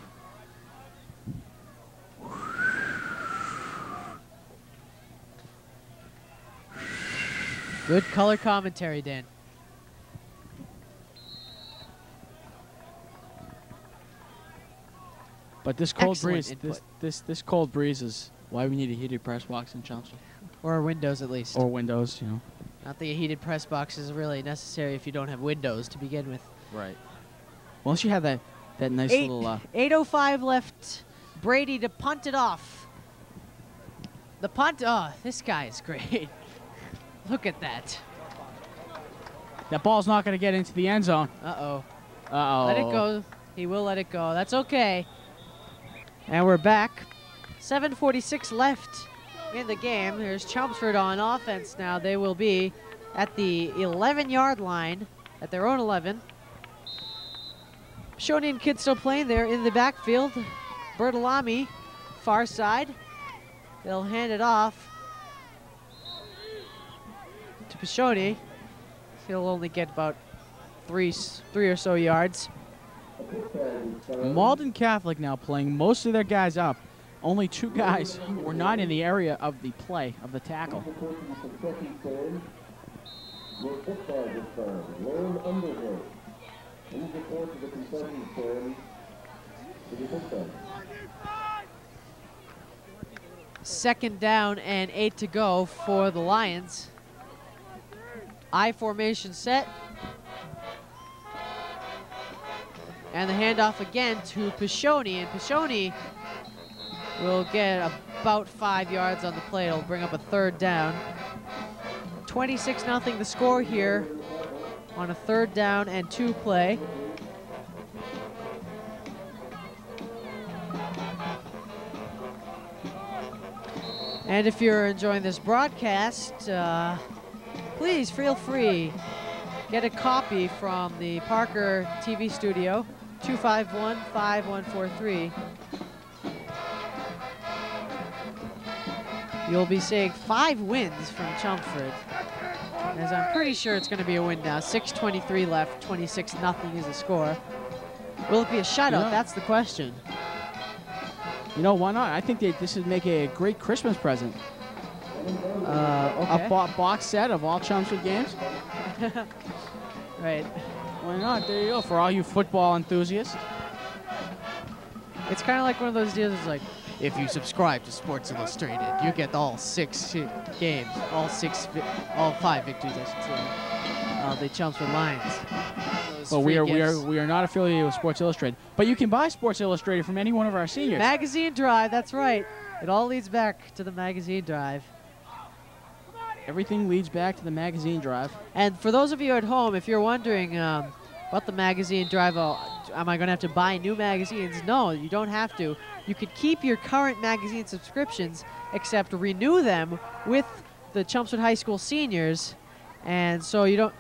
Good color commentary, Dan. But this cold Excellent breeze, this cold breeze is why we need a heated press box in Chelmsford. Or windows, at least. Or windows, you know. Not that a heated press box is really necessary if you don't have windows to begin with. Right. Once you have that nice little... 8:05 left. Brady to punt it off. The punt, oh, this guy is great. Look at that. That ball's not going to get into the end zone. Uh-oh. Uh-oh. Let it go. He will let it go. That's okay. And we're back. 7:46 left in the game. There's Chelmsford on offense now. They will be at the 11-yard line, at their own 11. Shonian kids still playing there in the backfield. Bertolami, far side. They'll hand it off to Pashoni. He'll only get about three or so yards. Malden Catholic now playing most of their guys up. Only 2 guys were not in the area of the play, of the tackle. Second down and 8 to go for the Lions. I formation set. And the handoff again to Pashoni, and Pashoni will get about 5 yards on the play. It'll bring up a 3rd down. 26-0 the score here on a 3rd down and 2 play. And if you're enjoying this broadcast, please feel free. Get a copy from the Parker TV studio, 251-5143. You'll be seeing 5 wins from Chelmsford, as I'm pretty sure it's going to be a win now. 6:23 left, 26-0 is the score. Will it be a shutout? Yeah. That's the question. You know, why not? I think this would make a great Christmas present. Okay. A box set of all Chelmsford games. Right. Why not? There you go, for all you football enthusiasts. It's kind of like one of those deals. It's like, if you subscribe to Sports Illustrated. You get all 6 games, all 5 victories, I should say, of the Chelmsford Lions. But we are not affiliated with Sports Illustrated. But you can buy Sports Illustrated from any one of our seniors. Magazine Drive, that's right. It all leads back to the Magazine Drive. Everything leads back to the Magazine Drive. And for those of you at home, if you're wondering about the Magazine Drive, am I going to have to buy new magazines? No, you don't have to. You could keep your current magazine subscriptions, except renew them with the Chelmsford High School seniors. And so you don't.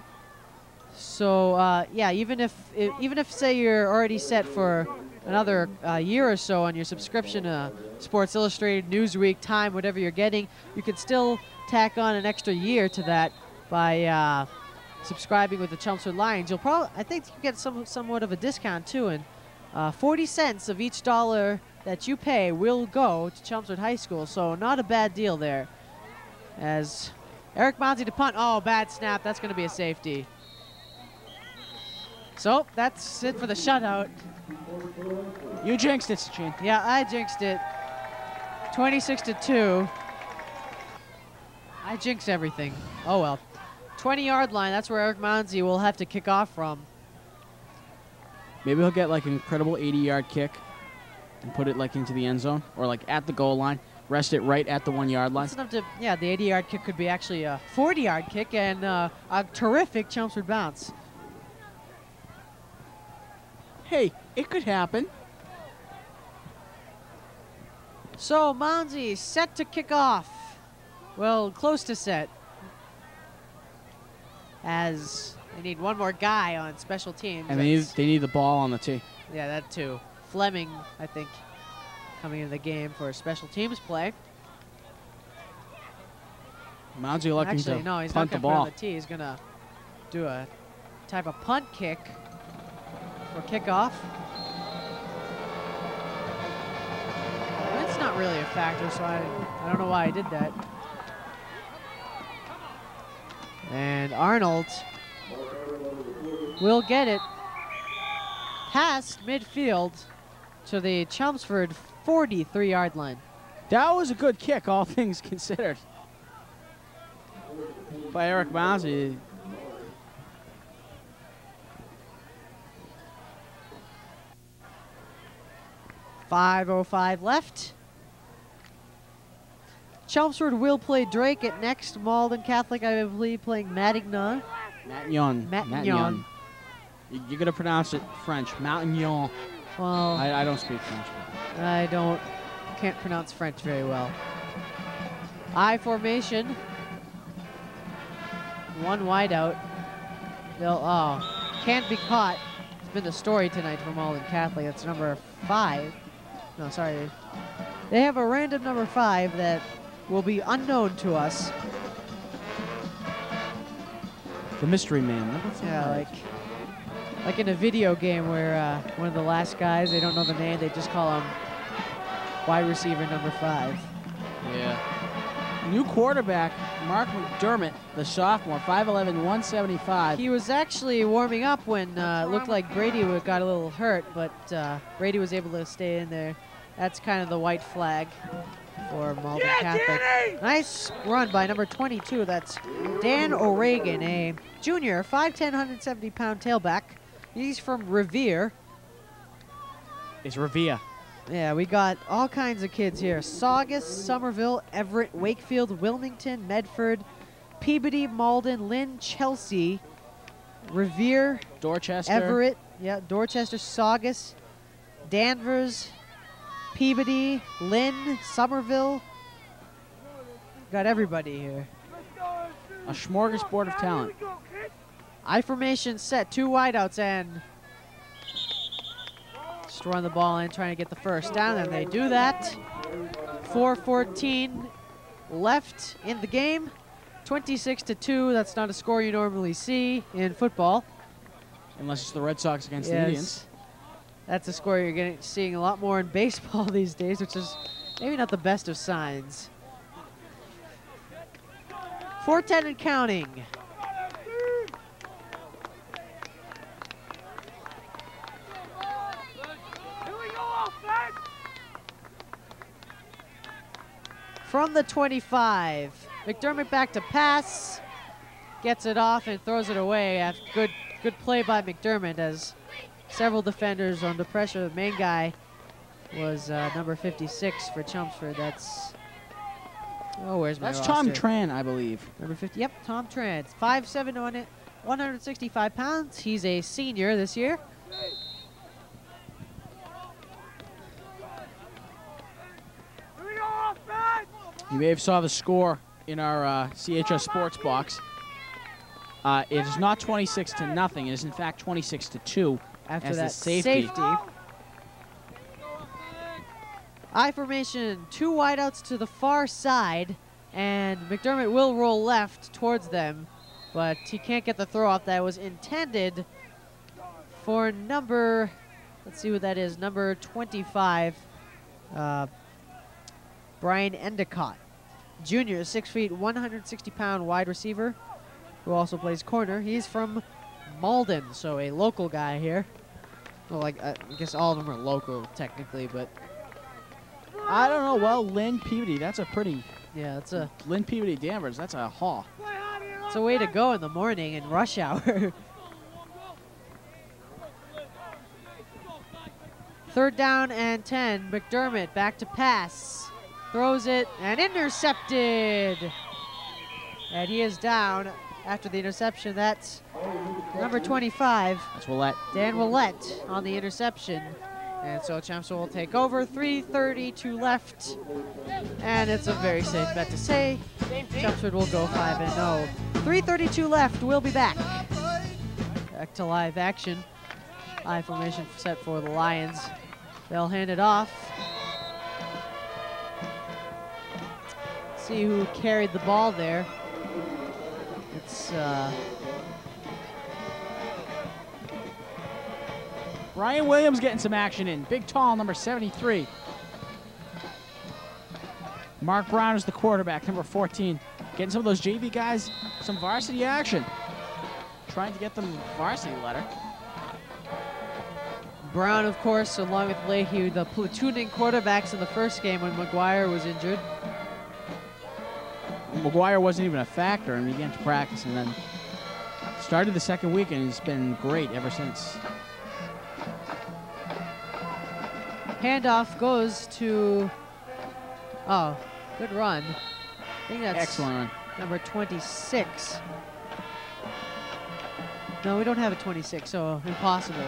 So yeah, even if say you're already set for another year or so on your subscription, Sports Illustrated, Newsweek, Time, whatever you're getting, you could still tack on an extra year to that by subscribing with the Chelmsford Lions. You'll probably, I think, you get somewhat of a discount too, and 40 cents of each dollar that you pay will go to Chelmsford High School. So not a bad deal there. As Eric Mounsey to punt. Oh, bad snap. That's going to be a safety. So that's it for the shutout. You jinxed it, Sachin. Yeah, I jinxed it. 26-2. I jinx everything. Oh well. 20-yard line. That's where Eric Mounsey will have to kick off from. Maybe he'll get like an incredible 80-yard kick and put it like into the end zone or like at the goal line. Rest it right at the 1-yard line. That's enough to, yeah, the 80-yard kick could be actually a 40-yard kick and a terrific Chelmsford bounce. Hey, it could happen. So Mounsey set to kick off. Well, close to set. As they need one more guy on special teams. And they need the ball on the tee. Yeah, that too. Fleming, I think, coming into the game for a special teams play. Mounsey looking Actually, to no, he's punt not the going to put ball. on the tee. He's going to do a type of punt kick for kickoff. It's not really a factor, so I don't know why I did that. And Arnold will get it past midfield to the Chelmsford 43-yard line. That was a good kick, all things considered, by Eric Mounsey. .505 left. Chelmsford will play Drake at next. Malden Catholic, I believe, playing Matignon. Matignon. You're going to pronounce it French. Matignon. Well, I don't speak French. Can't pronounce French very well. I formation. One wide out. Can't be caught. It's been the story tonight for Malden Catholic. That's number 5. No, sorry. They have a random number 5 that will be unknown to us. The mystery man. Yeah, like in a video game where one of the last guys, they don't know the name, they just call him wide receiver number 5. Yeah. New quarterback, Mark McDermott, the sophomore, 5'11", 175. He was actually warming up when it looked like Brady got a little hurt, but Brady was able to stay in there. That's kind of the white flag for Malden Catholic. Danny! Nice run by number 22. That's Dan O'Regan, a junior, 5'10", 170-pound tailback. He's from Revere. It's Revere. Yeah, we got all kinds of kids here. Saugus, Somerville, Everett, Wakefield, Wilmington, Medford, Peabody, Malden, Lynn, Chelsea, Revere, Dorchester, Everett, yeah, Dorchester, Saugus, Danvers, Peabody, Lynn, Somerville. Got everybody here. a smorgasbord of talent. I formation set, 2 wideouts, and just run the ball in, trying to get the first down, and they do that. 4:14 left in the game. 26-2. That's not a score you normally see in football. Unless it's the Red Sox against the Indians. That's a score you're seeing a lot more in baseball these days, which is maybe not the best of signs. 4:10 and counting. from the 25. McDermott back to pass. Gets it off and throws it away. After good play by McDermott as several defenders under pressure. The main guy was number 56 for Chelmsford. That's, oh, where's my roster? Tom Tran, I believe. Number 50, yep, Tom Tran. 5'7" on it, 165 pounds. He's a senior this year. You may have saw the score in our CHS Sports box. It is not 26-0. It is in fact 26-2 After as that the safety. I formation, 2 wideouts to the far side, and McDermott will roll left towards them, but he can't get the throw off that was intended for number, let's see what that is, number 25, Brian Endicott. Junior, 6 feet, 160-pound wide receiver who also plays corner. He's from Malden, so a local guy here. Well, like, I guess all of them are local technically, but I don't know. Well, Lynn Peabody, that's a pretty. yeah, it's a Lynn Peabody Danvers, that's a haul. it's a way to go in the morning in rush hour. 3rd down and 10. McDermott back to pass. Throws it and intercepted. And he is down after the interception. That's number 25. That's Willette. Dan Willette on the interception. And so Chelmsford will take over. 3:32 left. And it's a very safe bet to say Chelmsford will go 5-0. 3:32 left. We'll be back. Back to live action. I formation set for the Lions. They'll hand it off. See who carried the ball there. It's Ryan Williams getting some action in. Big tall, number 73. Mark Brown is the quarterback, number 14. Getting some of those JV guys some varsity action. Trying to get them varsity letter. Brown, of course, along with Leahy, the platooning quarterbacks in the first game when McGuire was injured. McGuire wasn't even a factor and began to practice and then started the second week and he's been great ever since. Handoff goes to, oh, good run. I think that's excellent run. Number 26. No, we don't have a 26, so impossible.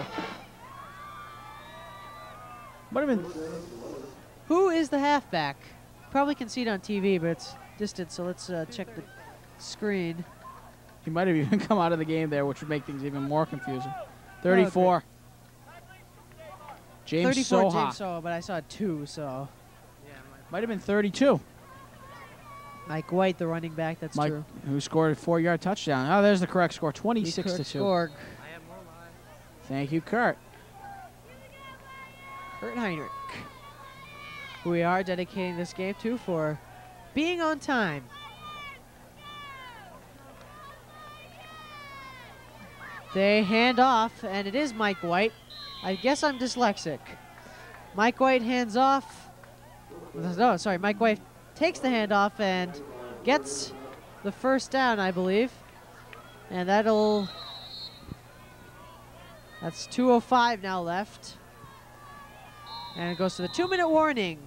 Might have been. Who is the halfback? Probably can see it on TV, but it's distant, so let's check the screen. He might have even come out of the game there, which would make things even more confusing. 34. James 34, Soha. James Soha, but I saw 2, so. Might have been 32. Mike White, the running back, that's Mike, true. who scored a 4-yard touchdown. Oh, there's the correct score, 26-2. Score. Thank you, Kurt. Kurt Heinrich, who we are dedicating this game to for being on time. They hand off, and it is Mike White. I guess I'm dyslexic. Mike White hands off. No, sorry, Mike White takes the handoff and gets the first down, I believe. And that's 2:05 now left. And it goes to the 2-minute warning.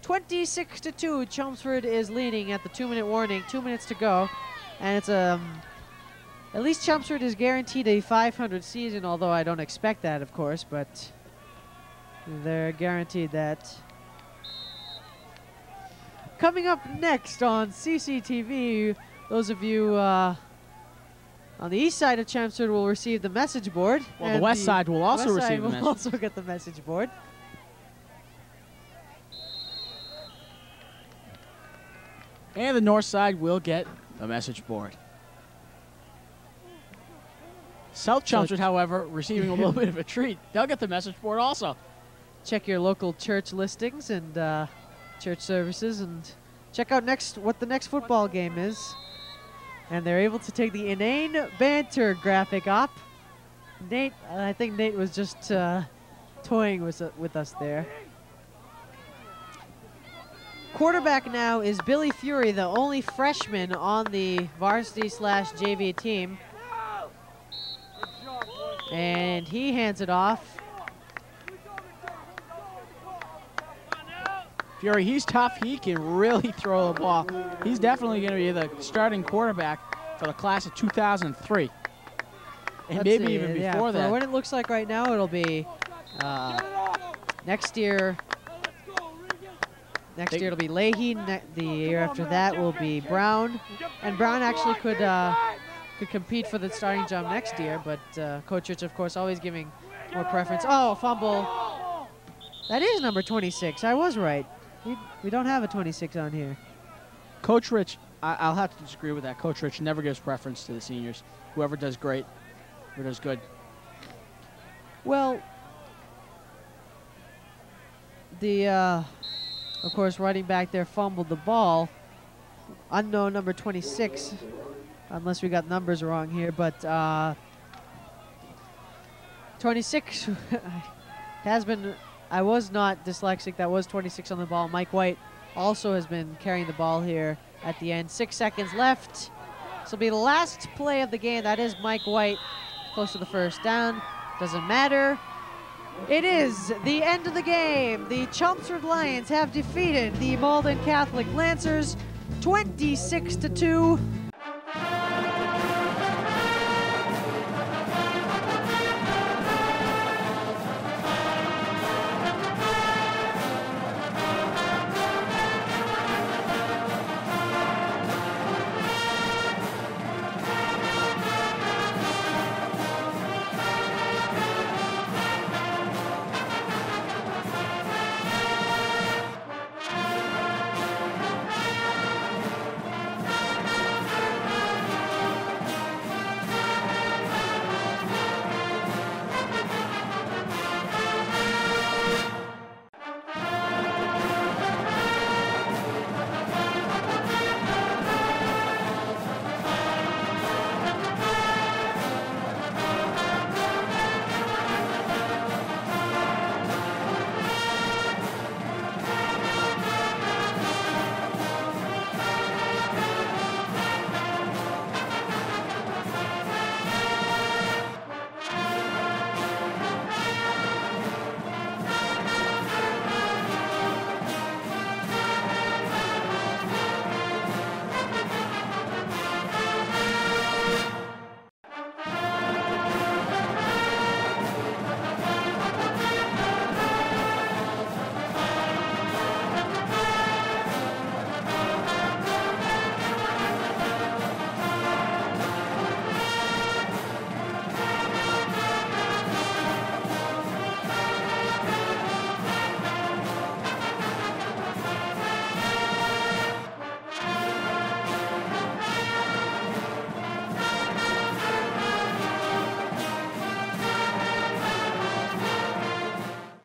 26-2, Chelmsford is leading at the 2-minute warning, 2 minutes to go. And it's at least Chelmsford is guaranteed a 500 season, although I don't expect that, of course, but they're guaranteed that. Coming up next on CCTV, those of you on the east side of Chelmsford will receive the message board. Well, the west side will also receive the message. Will also get the message board. And the north side will get the message board. South Chelmsford, however, receiving a little bit of a treat. They'll get the message board also. Check your local church listings and church services and check out what the next football game is. And they're able to take the inane banter graphic up. Nate, I think Nate was just toying with us there. quarterback now is Billy Fury, the only freshman on the varsity/JV team. And he hands it off. Fury, he's tough. He can really throw the ball. He's definitely going to be the starting quarterback for the class of 2003. And Let's maybe see, even yeah, before that. What it looks like right now, it'll be next year. Next year it'll be Leahy. The year after that will be Brown. And Brown actually could compete for the starting job next year, but Coach Rich, of course, always giving more preference. Oh, fumble. That is number 26. I was right. We don't have a 26 on here. Coach Rich, I'll have to disagree with that. Coach Rich never gives preference to the seniors. Whoever does great, whoever does good. Well, of course, running back there fumbled the ball. Unknown number 26, unless we got numbers wrong here, but 26 has been, I was not dyslexic, that was 26 on the ball. Mike White also has been carrying the ball here at the end. 6 seconds left. This will be the last play of the game. That is Mike White, close to the first down. Doesn't matter. It is the end of the game. The Chelmsford Lions have defeated the Malden Catholic Lancers 26-2.